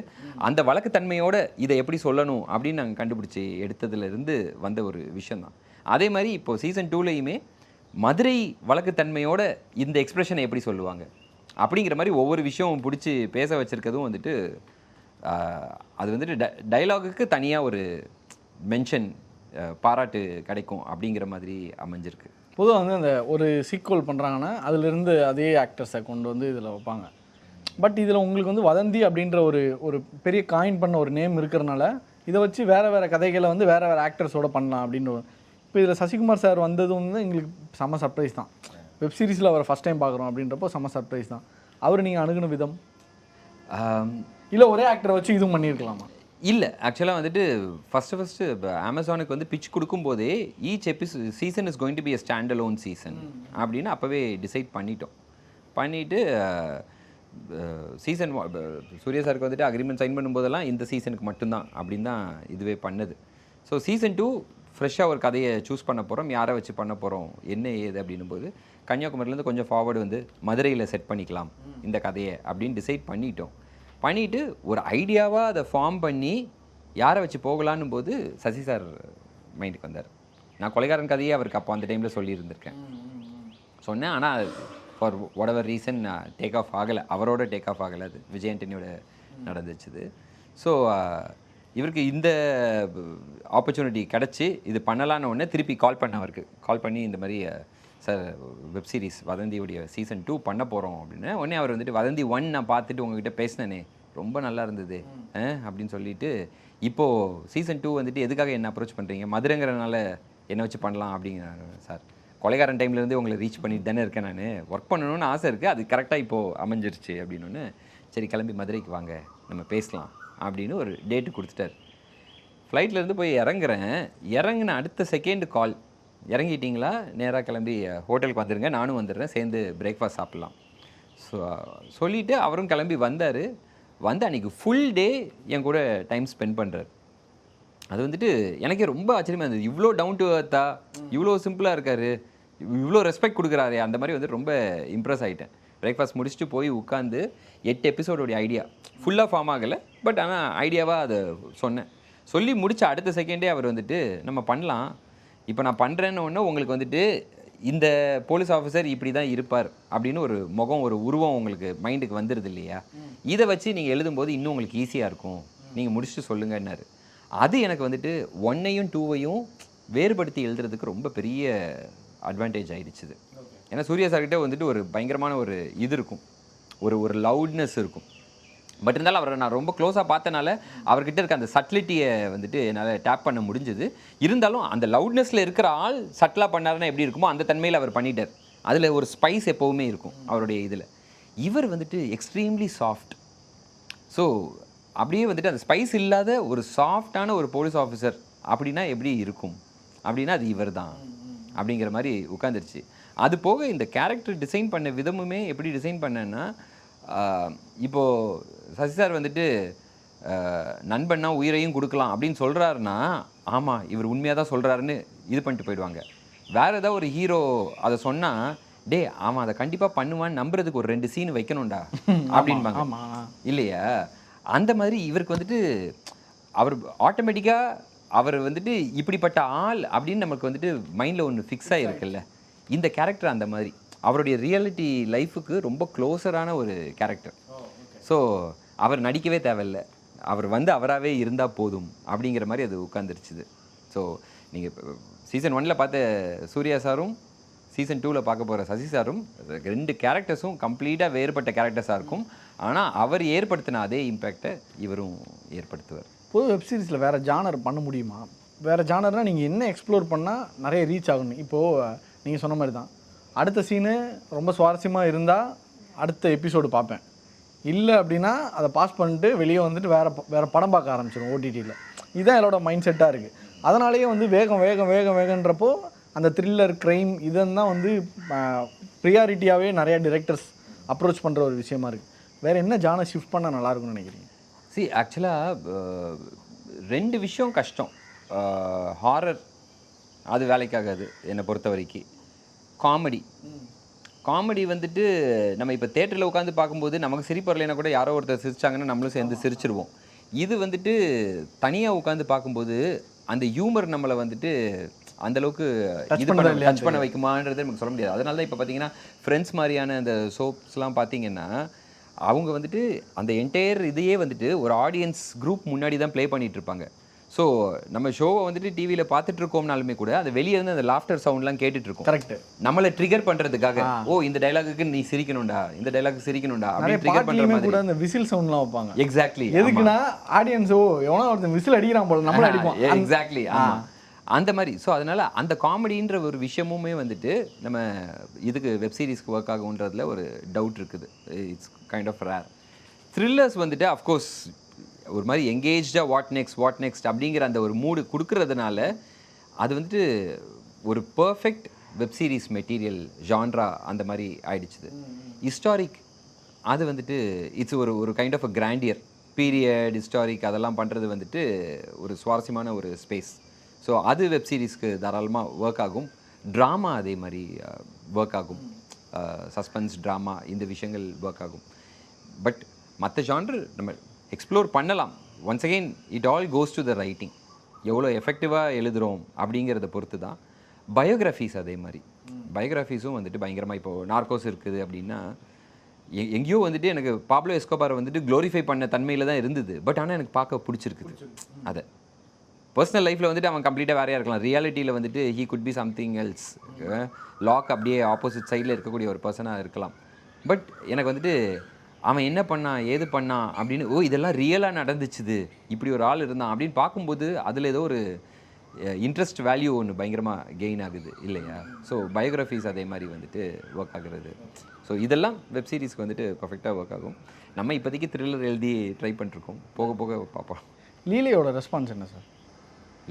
அந்த வழக்குத்தன்மையோடு இதை எப்படி சொல்லணும் அப்படின்னு நாங்கள் கண்டுபிடிச்சி எடுத்ததுலேருந்து வந்த ஒரு விஷயந்தான். அதே மாதிரி இப்போது சீசன் 2லேயுமே மதுரை வழக்குத்தன்மையோட இந்த எக்ஸ்பிரஷனை எப்படி சொல்லுவாங்க அப்படிங்கிற மாதிரி ஒவ்வொரு விஷயம் பிடிச்சி பேச வச்சுருக்கதும் வந்துட்டு அது வந்துட்டு டைலாகுக்கு தனியாக ஒரு மென்ஷன் பாராட்டு கிடைக்கும் அப்படிங்கிற மாதிரி அமைஞ்சிருக்கு. பொதுவாக வந்து அந்த ஒரு சீக்வல் பண்ணுறாங்கன்னா அதிலிருந்து அதே ஆக்டர்ஸை கொண்டு வந்து இதில் வைப்பாங்க. பட் இதில் உங்களுக்கு வந்து வதந்தி அப்படின்ற ஒரு பெரிய காயின் பண்ண ஒரு நேம் இருக்கிறனால இதை வச்சு வேறு கதைகளை வந்து வேறு ஆக்டர்ஸோட பண்ணலாம் அப்படின்னு. இப்போ இதில் சசிகுமார் சார் வந்தது வந்து எங்களுக்கு செம்ம சர்ப்ரைஸ் தான். வெப் சீரிஸில் அவரை ஃபஸ்ட் டைம் பார்க்குறோம் அப்படின்றப்போ செம்ம சர்ப்ரைஸ் தான். அவர் நீங்கள் அணுகுன விதம் இல்லை ஒரே ஆக்டரை வச்சு இதுவும் பண்ணியிருக்கலாமா? இல்லை, ஆக்சுவலாக வந்துட்டு ஃபஸ்ட்டு இப்போ அமேசானுக்கு வந்து பிச் கொடுக்கும்போதே each season is going to be a stand alone season அப்படின்னு அப்போவே டிசைட் பண்ணிவிட்டு சீசன் சூர்யா சாருக்கு வந்துட்டு அக்ரிமெண்ட் சைன் பண்ணும்போதெல்லாம் இந்த சீசனுக்கு மட்டும்தான் அப்படின்னு தான் இதுவே பண்ணது. ஸோ சீசன் 2 ஃப்ரெஷ்ஷாக ஒரு கதையை சூஸ் பண்ண போகிறோம், யாரை வச்சு பண்ண போகிறோம் என்ன ஏது அப்படின்னும் போது கன்னியாகுமரியிலேருந்து கொஞ்சம் ஃபார்வர்டு வந்து மதுரையில் செட் பண்ணிக்கலாம் இந்த கதையை அப்படின்னு டிசைட் பண்ணிவிட்டு ஒரு ஐடியாவாக அதை ஃபார்ம் பண்ணி யாரை வச்சு போகலான்னு போது சசி சார் மைண்டுக்கு வந்தார். நான் கொலைகாரன் கதையே அவருக்கு அப்போ அந்த டைமில் சொல்லியிருந்திருக்கேன், சொன்னேன். ஆனால் for whatever reason take off ஆகலை, அவரோட டேக் ஆஃப் ஆகலை, அது விஜய் ஆண்டனியோட நடந்துச்சுது. ஸோ இவருக்கு இந்த ஆப்பர்ச்சுனிட்டி கிடச்சி இது பண்ணலான்னு உடனே திருப்பி அவருக்கு கால் பண்ணி இந்த மாதிரி சார் வெப் சீரிஸ் வதந்தியுடைய சீசன் 2 பண்ண போகிறோம் அப்படின்னு. உடனே அவர் வந்துட்டு வதந்தி 1 நான் பார்த்துட்டு உங்ககிட்ட பேசினேனே ரொம்ப நல்லா இருந்தது அப்படின்னு சொல்லிட்டு இப்போது சீசன் 2 வந்துட்டு எதுக்காக என்ன அப்ரோச் பண்ணுறீங்க, மதுரைங்கிறனால என்ன வச்சு பண்ணலாம் அப்படிங்கிறாங்க. சார் கொலைகாரன் டைம்லேருந்து உங்களை ரீச் பண்ணிட்டு தானே இருக்கேன், நான் ஒர்க் பண்ணணும்னு ஆசை இருக்குது, அது கரெக்டாக இப்போது அமைஞ்சிருச்சு அப்படின்னு. சரி கிளம்பி மதுரைக்கு வாங்க நம்ம பேசலாம் அப்படின்னு ஒரு டேட்டு கொடுத்துட்டார். ஃப்ளைட்லேருந்து போய் இறங்கின அடுத்த செகண்ட் கால், இறங்கிட்டிங்களா, நேராக கிளம்பி ஹோட்டலுக்கு வந்துடுங்க, நானும் வந்துடுறேன், சேர்ந்து பிரேக்ஃபாஸ்ட் சாப்பிட்லாம். ஸோ சொல்லிவிட்டு அவரும் கிளம்பி வந்தார். வந்து அன்றைக்கி ஃபுல் டே என் கூட டைம் ஸ்பெண்ட் பண்ணுறாரு. அது வந்துட்டு எனக்கே ரொம்ப ஆச்சரியமாக இருந்தது. இவ்வளோ டவுன் டு அர்த்தா, இவ்வளோ சிம்பிளாக இருக்கார், இவ்வளோ ரெஸ்பெக்ட் கொடுக்குறாரு, அந்த மாதிரி வந்து ரொம்ப இம்ப்ரெஸ் ஆகிட்டேன். பிரேக்ஃபாஸ்ட் முடிச்சுட்டு போய் உட்காந்து 8 எபிசோடோடைய ஐடியா ஃபுல்லாக ஃபார்ம் ஆகலை, பட் ஆனால் ஐடியாவாக அதை சொன்னேன். சொல்லி முடித்த அடுத்த செகண்டே அவர் வந்துட்டு நம்ம பண்ணலாம், இப்போ நான் பண்ணுறேன்னு ஒன்று உங்களுக்கு வந்துட்டு இந்த போலீஸ் ஆஃபீஸர் இப்படி தான் இருப்பார் அப்படின்னு ஒரு முகம் ஒரு உருவம் உங்களுக்கு மைண்டுக்கு வந்துடுது இல்லையா, இதை வச்சு நீங்கள் எழுதும்போது இன்னும் உங்களுக்கு ஈஸியாக இருக்கும், நீங்கள் முடிச்சுட்டு சொல்லுங்கன்னாரு. அது எனக்கு வந்துட்டு 1ஐயும் 2ஐயும் வேறுபடுத்தி எழுதுறதுக்கு ரொம்ப பெரிய அட்வான்டேஜ் ஆகிடுச்சுது. ஏன்னா சூர்யா சார்கிட்ட வந்துட்டு ஒரு பயங்கரமான ஒரு இது இருக்கும், ஒரு லவுட்னஸ் இருக்கும். பட் இருந்தாலும் அவரை நான் ரொம்ப க்ளோஸாக பார்த்தனால அவர்கிட்ட இருக்க அந்த சட்லிட்டியை வந்துட்டு என்னால் டேப் பண்ண முடிஞ்சது. இருந்தாலும் அந்த லவுட்னஸில் இருக்கிற ஆள் சட்டிலாக பண்ணாருன்னா எப்படி இருக்குமோ அந்த தன்மையில் அவர் பண்ணிட்டார். அதில் ஒரு ஸ்பைஸ் எப்போவுமே இருக்கும் அவருடைய இதில். இவர் வந்துட்டு எக்ஸ்ட்ரீம்லி சாஃப்ட். ஸோ அப்படியே வந்துட்டு அந்த ஸ்பைஸ் இல்லாத ஒரு சாஃப்டான ஒரு போலீஸ் ஆஃபீஸர் அப்படின்னா எப்படி இருக்கும் அப்படின்னா அது இவர் தான் அப்படிங்கிற மாதிரி உட்காந்துருச்சு. அது போக இந்த கேரக்டர் டிசைன் பண்ண விதமுமே எப்படி டிசைன் பண்ணேன்னா, இப்போது சசி சார் வந்துட்டு நண்பன்னா உயிரையும் கொடுக்கலாம் அப்படின்னு சொல்கிறாருன்னா, ஆமாம் இவர் உண்மையாக தான் சொல்கிறாருன்னு இது பண்ணிட்டு போயிடுவாங்க. வேறு ஏதாவது ஒரு ஹீரோ அதை சொன்னால், டே ஆமாம் அதை கண்டிப்பாக பண்ணுவான்னு நம்புறதுக்கு ஒரு 2 சீன் வைக்கணும்டா அப்படின்பாங்க இல்லையா? அந்த மாதிரி இவருக்கு வந்துட்டு அவர் ஆட்டோமேட்டிக்காக அவர் வந்துட்டு இப்படிப்பட்ட ஆள் அப்படின்னு நமக்கு வந்துட்டு மைண்டில் ஒன்று ஃபிக்ஸ் ஆகிருக்குல்ல. இந்த கேரக்டர் அந்த மாதிரி அவருடைய ரியாலிட்டி லைஃபுக்கு ரொம்ப க்ளோஸரான ஒரு கேரக்டர். ஸோ அவர் நடிக்கவே தேவையில்லை, அவர் வந்து அவராகவே இருந்தால் போதும் அப்படிங்கிற மாதிரி அது உட்காந்துருச்சுது. ஸோ நீங்கள் சீசன் 1 பார்த்த சூர்யா சாரும் சீசன் 2 பார்க்க போகிற சசி சாரும் 2 கேரக்டர்ஸும் கம்ப்ளீட்டாக வேறுபட்ட கேரக்டர்ஸாக இருக்கும். ஆனால் அவர் ஏற்படுத்தின அதே இம்பேக்டை இவரும் ஏற்படுத்துவார். பொது வெப்சீரிஸில் வேறு ஜானர் பண்ண முடியுமா? வேறு ஜானர்னால் நீங்கள் என்ன எக்ஸ்ப்ளோர் பண்ணால் நிறைய ரீச் ஆகணும்? இப்போது நீங்கள் சொன்ன மாதிரி தான், அடுத்த சீனு ரொம்ப சுவாரஸ்யமாக இருந்தால் அடுத்த எபிசோடு பார்ப்பேன், இல்லை அப்படின்னா அதை பாஸ் பண்ணிட்டு வெளியே வந்துட்டு வேறு படம் பார்க்க ஆரம்பிச்சிடும் ஓடிடியில். இதுதான் என்னோட மைண்ட் செட்டாக இருக்குது. அதனாலேயே வந்து வேகன்றப்போ அந்த த்ரில்லர் க்ரைம் இதெல்லாம் வந்து ப்ரியாரிட்டியாகவே நிறையா டிரெக்டர்ஸ் அப்ரோச் பண்ணுற ஒரு விஷயமா இருக்குது. வேறு என்ன ஜானர் ஷிஃப்ட் பண்ணால் நல்லாயிருக்கும்னு நினைக்கிறீங்க? ஆக்சுவலாக 2 விஷயம் கஷ்டம். ஹாரர் அது வேலைக்காகாது என்னை பொறுத்த வரைக்கும். காமெடி வந்துட்டு நம்ம இப்போ தேட்டரில் உட்காந்து பார்க்கும்போது நமக்கு சிரிப்பு வரலைன்னா கூட யாரோ ஒருத்தர் சிரிச்சாங்கன்னா நம்மளும் சேர்ந்து சிரிச்சிருவோம். இது வந்துட்டு தனியாக உட்காந்து பார்க்கும்போது அந்த ஹியூமர் நம்மளை வந்துட்டு அந்தளவுக்கு டச் பண்ண வைக்குமான்றது நமக்கு சொல்ல முடியாது. அதனால தான் இப்போ பார்த்தீங்கன்னா ஃப்ரெண்ட்ஸ் மாதிரியான அந்த சோப்ஸ்லாம் பார்த்தீங்கன்னா அவங்க வந்துட்டு அந்த என்டையர் இதையே வந்துட்டு ஒரு ஆடியன்ஸ் குரூப் முன்னாடி தான் ப்ளே பண்ணிட்டு இருப்பாங்க. ஸோ நம்ம ஷோவை வந்துட்டு டிவியில் பார்த்துட்டு இருக்கோம்னாலுமே கூட அது வெளியே இருந்து அந்த லாஃப்டர் சவுண்ட்லாம் கேட்டுட்டு இருக்கோம். கரெக்ட். நம்மளை ட்ரிகர் பண்ணுறதுக்காக, ஓ இந்த டைலாகுக்கு நீ சிரிக்கணும்டா, இந்த டைலாக் சிரிக்கணும்டா அப்படின்னு ட்ரிகர் பண்ணுற மாதிரி கூட அந்த விசில் சவுண்ட்லாம் வைப்பாங்க. எக்ஸாக்ட்லி. எதுக்குன்னா ஆடியன்ஸோ எவனோ ஒருத்தன் விசில் அடிக்கிறான் போல நம்மள அடிப்போம். எக்ஸாக்ட்லி. ஆமாம் அந்த மாதிரி. ஸோ அதனால் அந்த காமெடின்ற ஒரு விஷயமுமே வந்துட்டு நம்ம இதுக்கு வெப்சீரிஸ்க்கு ஒர்க் ஆகுன்றதுல ஒரு டவுட் இருக்குது. It's kind of rare. Thrillers வந்துட்டு அஃப்கோர்ஸ் ஒரு மாதிரி எங்கேஜாக வாட் நெக்ஸ்ட் அப்படிங்கிற அந்த ஒரு மூடு கொடுக்கறதுனால அது வந்துட்டு ஒரு பர்ஃபெக்ட் வெப்சீரிஸ் மெட்டீரியல் ஜான்ரா அந்த மாதிரி ஆயிடுச்சுது. ஹிஸ்டாரிக் அது வந்துட்டு இட்ஸ் ஒரு kind of a grandeur period historic அதெல்லாம் பண்ணுறது வந்துட்டு ஒரு சுவாரஸ்யமான ஒரு ஸ்பேஸ். ஸோ அது வெப்சீரிஸ்க்கு தாராளமாக ஒர்க் ஆகும். ட்ராமா அதே மாதிரி ஒர்க் ஆகும். சஸ்பென்ஸ் ட்ராமா இந்த விஷயங்கள் ஒர்க் ஆகும். பட் மற்ற ஜான்ரு நம்ம எக்ஸ்ப்ளோர் பண்ணலாம். Once again it all goes to the writing. எவ்வளோ எஃபெக்டிவாக எழுதுகிறோம் அப்படிங்கிறத பொறுத்து தான். பயோகிராஃபிஸ் அதே மாதிரி. பயோகிராஃபிஸும் வந்துட்டு பயங்கரமாக இப்போது நார்கோஸ் இருக்குது அப்படின்னா எங்கேயோ வந்துட்டு எனக்கு பாப்லோ எஸ்கோபாரை வந்துட்டு க்ளோரிஃபை பண்ண தன்மையில் தான் இருந்தது. பட் ஆனால் எனக்கு பார்க்க பிடிச்சிருக்குது. அதை பர்சனல் லைஃப்பில் வந்துட்டு அவன் கம்ப்ளீட்டாக வேறையாக இருக்கலாம். ரியாலிட்டியில் வந்துட்டு he could be something else. லாக் அப்படியே ஆப்போசிட் சைடில் இருக்கக்கூடிய ஒரு பர்சனாக இருக்கலாம். பட் எனக்கு வந்துட்டு அவன் என்ன பண்ணான் ஏது பண்ணான் அப்படின்னு, ஓ இதெல்லாம் ரியலாக நடந்துச்சுது, இப்படி ஒரு ஆள் இருந்தான் அப்படின்னு பார்க்கும்போது அதில் ஏதோ ஒரு இன்ட்ரெஸ்ட் வேல்யூ ஒன்று பயங்கரமாக கெயின் ஆகுது இல்லையா? ஸோ பயோகிராஃபிஸ் அதே மாதிரி வந்துட்டு ஒர்க் ஆகுறது. ஸோ இதெல்லாம் வெப்சீரிஸ்க்கு வந்துட்டு பர்ஃபெக்டாக ஒர்க் ஆகும். நம்ம இப்போதைக்கு த்ரில்லர் எழுதி ட்ரை பண்ணிருக்கோம், போக போக பார்ப்போம். லீலையோட ரெஸ்பான்ஸ் என்ன சார்?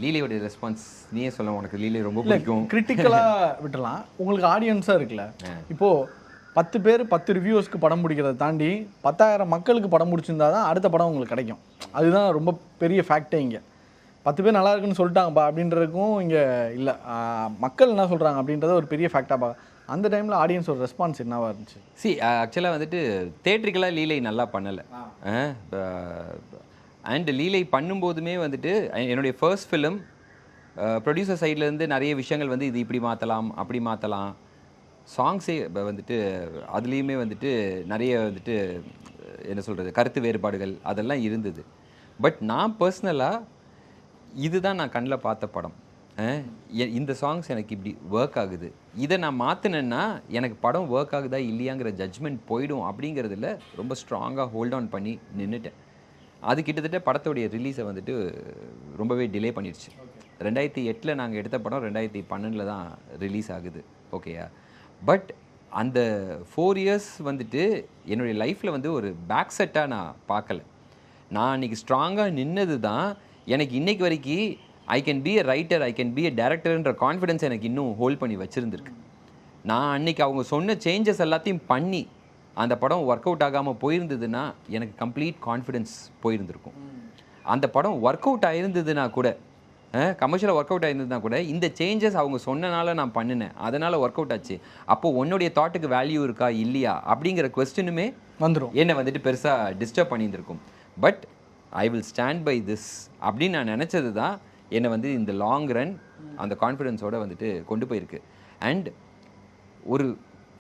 லீலையோட ரெஸ்பான்ஸ் நீயே சொல்ல. உனக்கு லீலை ரொம்ப பிடிக்கும். கிரிட்டிக்கலாக விட்டுலாம், உங்களுக்கு ஆடியன்ஸாக இருக்குல்ல. இப்போது 10 பேர் 10 ரிவ்யூஸ்க்கு படம் பிடிக்கிறத தாண்டி 10,000 மக்களுக்கு படம் பிடிச்சிருந்தா தான் அடுத்த படம் உங்களுக்கு கிடைக்கும். அதுதான் ரொம்ப பெரிய ஃபேக்டே. இங்கே 10 பேர் நல்லா இருக்குன்னு சொல்லிட்டாங்கப்பா அப்படின்றதுக்கும் இங்கே இல்லை, மக்கள் என்ன சொல்கிறாங்க அப்படின்றத ஒரு பெரிய ஃபேக்டாக. அந்த டைமில் ஆடியன்ஸோட ரெஸ்பான்ஸ் என்னவாக இருந்துச்சு? ஆக்சுவலாக வந்துட்டு தேட்ரிக்கலாக லீலை நல்லா பண்ணலை. அண்ட் லீலை பண்ணும்போதுமே வந்துட்டு என்னுடைய ஃபர்ஸ்ட் ஃபிலிம் ப்ரொடியூசர் சைட்லேருந்து நிறைய விஷயங்கள் வந்து இது இப்படி மாற்றலாம் அப்படி மாற்றலாம். சாங்ஸே வந்துட்டு அதுலேயுமே வந்துட்டு நிறைய வந்துட்டு என்ன சொல்கிறது கருத்து வேறுபாடுகள் அதெல்லாம் இருந்தது. பட் நான் பர்சனலாக இதுதான் நான் கண்ணில் பார்த்த படம். இந்த சாங்ஸ் எனக்கு இப்படி ஒர்க் ஆகுது, இதை நான் மாற்றினேன்னா எனக்கு படம் ஒர்க் ஆகுதா இல்லையாங்கிற ஜட்ஜ்மெண்ட் போயிடும் அப்படிங்கிறதுல ரொம்ப ஸ்ட்ராங்காக ஹோல்ட் ஆன் பண்ணி நின்றுட்டேன். அது கிட்டத்தட்ட படத்தோடைய ரிலீஸை வந்துட்டு ரொம்பவே டிலே பண்ணிடுச்சு. 2008 நாங்கள் எடுத்த படம் 2012 தான் ரிலீஸ் ஆகுது. ஓகேயா? பட் அந்த 4 இயர்ஸ் வந்துட்டு என்னுடைய லைஃப்பில் வந்து ஒரு பேக் செட்டாக நான் பார்க்கல. நான் அன்றைக்கி ஸ்ட்ராங்காக நின்னது தான் எனக்கு இன்றைக்கு வரைக்கும் I can be a writer, I can be a டேரக்டர்ன்ற கான்ஃபிடென்ஸ் எனக்கு இன்னும் ஹோல்ட் பண்ணி வச்சுருந்துருக்கு. நான் அன்றைக்கி அவங்க சொன்ன சேஞ்சஸ் எல்லாத்தையும் பண்ணி அந்த படம் ஒர்க் அவுட் ஆகாமல் போயிருந்ததுன்னா எனக்கு கம்ப்ளீட் கான்ஃபிடென்ஸ் போயிருந்திருக்கும். அந்த படம் ஒர்க் அவுட் ஆயிருந்ததுன்னா கூட, கமர்ஷியலாக ஒர்க் அவுட் ஆயிருந்ததுனா கூட, இந்த சேஞ்சஸ் அவங்க சொன்னனால நான் பண்ணினேன், அதனால் ஒர்க் அவுட் ஆச்சு. அப்போது உன்னுடைய தாட்டுக்கு வேல்யூ இருக்கா இல்லையா அப்படிங்கிற கொஸ்டினுமே வந்துடும், என்னை வந்துட்டு பெருசாக டிஸ்டர்ப் பண்ணியிருந்திருக்கும். But I will stand by this அப்படின்னு நான் நினச்சது தான் என்னை வந்து இந்த லாங் ரன் அந்த கான்ஃபிடென்ஸோடு வந்துட்டு கொண்டு போயிருக்கு. அண்ட் ஒரு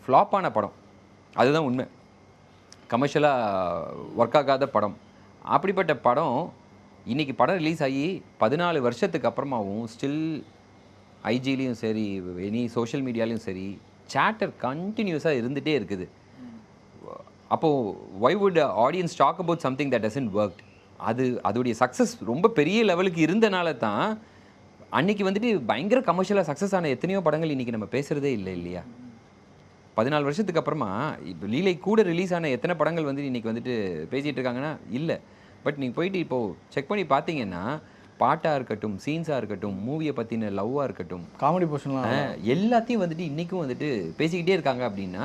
ஃப்ளாப்பான படம், அதுதான் உண்மை, கமர்ஷியலாக ஒர்க் ஆகாத படம். அப்படிப்பட்ட படம் இன்றைக்கி படம் ரிலீஸ் ஆகி 14 வருஷத்துக்கு அப்புறமாவும் ஸ்டில் ஐஜிலையும் சரி, எனி சோஷியல் மீடியாலையும் சரி, சேட்டர் கண்டினியூஸாக இருந்துகிட்டே இருக்குது. அப்போது why would audience talk about something that doesn't work? அதோடைய சக்ஸஸ் ரொம்ப பெரிய லெவலுக்கு இருந்தனால தான் அன்றைக்கி வந்துட்டு பயங்கர கமர்ஷியலாக சக்ஸஸ் ஆன எத்தனையோ படங்கள் இன்றைக்கி நம்ம பேசுகிறதே இல்லை இல்லையா? 14 வருஷத்துக்கு அப்புறமா இப்போ லீலை கூட ரிலீஸ் ஆன எத்தனை படங்கள் வந்து இன்றைக்கி வந்துட்டு பேசிகிட்டு இருக்காங்கன்னா இல்லை. பட் நீங்கள் போயிட்டு இப்போது செக் பண்ணி பார்த்தீங்கன்னா பாட்டாக இருக்கட்டும், சீன்ஸாக இருக்கட்டும், மூவியை பற்றின லவ்வாக இருக்கட்டும், காமெடி போர்ஷன்லாம் எல்லாத்தையும் வந்துட்டு இன்றைக்கும் வந்துட்டு பேசிக்கிட்டே இருக்காங்க. அப்படின்னா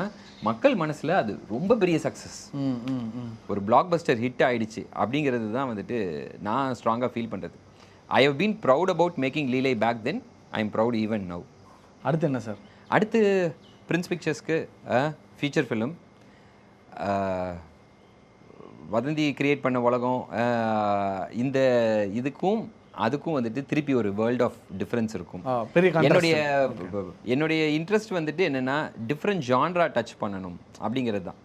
மக்கள் மனசில் அது ரொம்ப பெரிய சக்ஸஸ், ஒரு பிளாக் பஸ்டர் ஹிட் ஆகிடுச்சு அப்படிங்கிறது தான் வந்துட்டு நான் ஸ்ட்ராங்காக ஃபீல் பண்ணுறது. I have been proud about making Leelai back then, I am proud even now. அடுத்து என்ன சார்? அடுத்து பிரின்ஸ் பிக்சர்ஸ்க்கு ஃபீச்சர் ஃபிலிம், வதந்தி கிரியேட் பண்ண உலகம், இந்த இதுக்கும் அதுக்கும் வந்துட்டு திருப்பி ஒரு வேர்ல்ட் ஆஃப் டிஃப்ரென்ஸ் இருக்கும். என்னுடைய இன்ட்ரெஸ்ட் வந்துட்டு என்னென்னா டிஃப்ரெண்ட் ஜான்ரா டச் பண்ணணும் அப்படிங்கிறது தான்.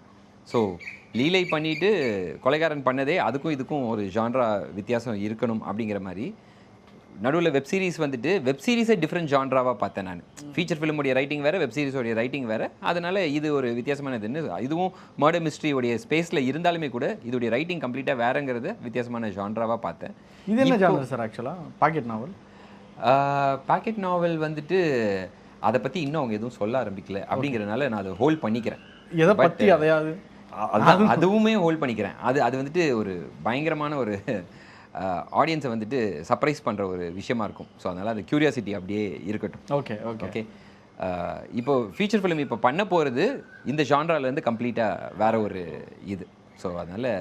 ஸோ லீலை பண்ணிவிட்டு கொலைகாரன் பண்ணதே அதுக்கும் இதுக்கும் ஒரு ஜான்ரா வித்தியாசம் இருக்கணும் அப்படிங்கிற மாதிரி. நடுவில் வெப் சீரிஸ் வந்துட்டு வெப் சீரிஸை டிஃப்ரெண்ட் ஜான்ராவாக பார்த்தேன் நான். ஃபீச்சர் ஃபிலிமுடைய ரைட்டிங் வேறு, வெப் சீரிஸோடைய ரைட்டிங் வேறு, அதனால் இது ஒரு வித்தியாசமானதுன்னு. இதுவும் மர்டர் மிஸ்ட்ரியோடைய ஸ்பேஸில் இருந்தாலுமே கூட இதோடைய ரைட்டிங் கம்ப்ளீட்டாக வேறுங்கிறது வித்தியாசமான ஜான்ராவாக பார்த்தேன். இது என்ன ஜானர் சார் ஆக்சுவலாக? பாக்கெட் நாவல். பாக்கெட் நாவல் வந்துட்டு அதை பற்றி இன்னும் அவங்க எதுவும் சொல்ல ஆரம்பிக்கல அப்படிங்கிறதுனால நான் அதை ஹோல்ட் பண்ணிக்கிறேன். எதை பற்றி அதையாவது அதுவுமே ஹோல்ட் பண்ணிக்கிறேன். அது வந்துட்டு ஒரு பயங்கரமான ஒரு ஆடியன்ஸை வந்துட்டு சர்ப்ரைஸ் பண்ணுற ஒரு விஷயமா இருக்கும். ஸோ அதனால் அது க்யூரியாசிட்டி அப்படியே இருக்கட்டும். Okay okay okay. இப்போது ஃபீச்சர் ஃபிலிம் இப்போ பண்ண போகிறது இந்த ஜான்ராலேருந்து கம்ப்ளீட்டாக வேறு ஒரு இது. ஸோ அதனால்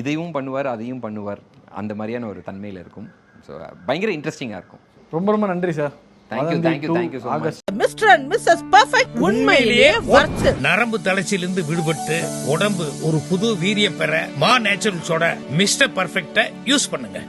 இதையும் பண்ணுவார், அதையும் பண்ணுவார், அந்த மாதிரியான ஒரு தன்மையில் இருக்கும். ஸோ பயங்கர இன்ட்ரெஸ்டிங்காக இருக்கும். ரொம்ப ரொம்ப நன்றி sir. Thank you so much. Mister and missus perfect, உண்மையிலேயே வொர்த். நரம்பு தளர்ச்சியிலிருந்து விடுபட்டு உடம்பு ஒரு புது வீரியம் பெற மா நேச்சுரல்ஸோட மிஸ்டர் பர்ஃபெக்ட்டை யூஸ் பண்ணுங்க.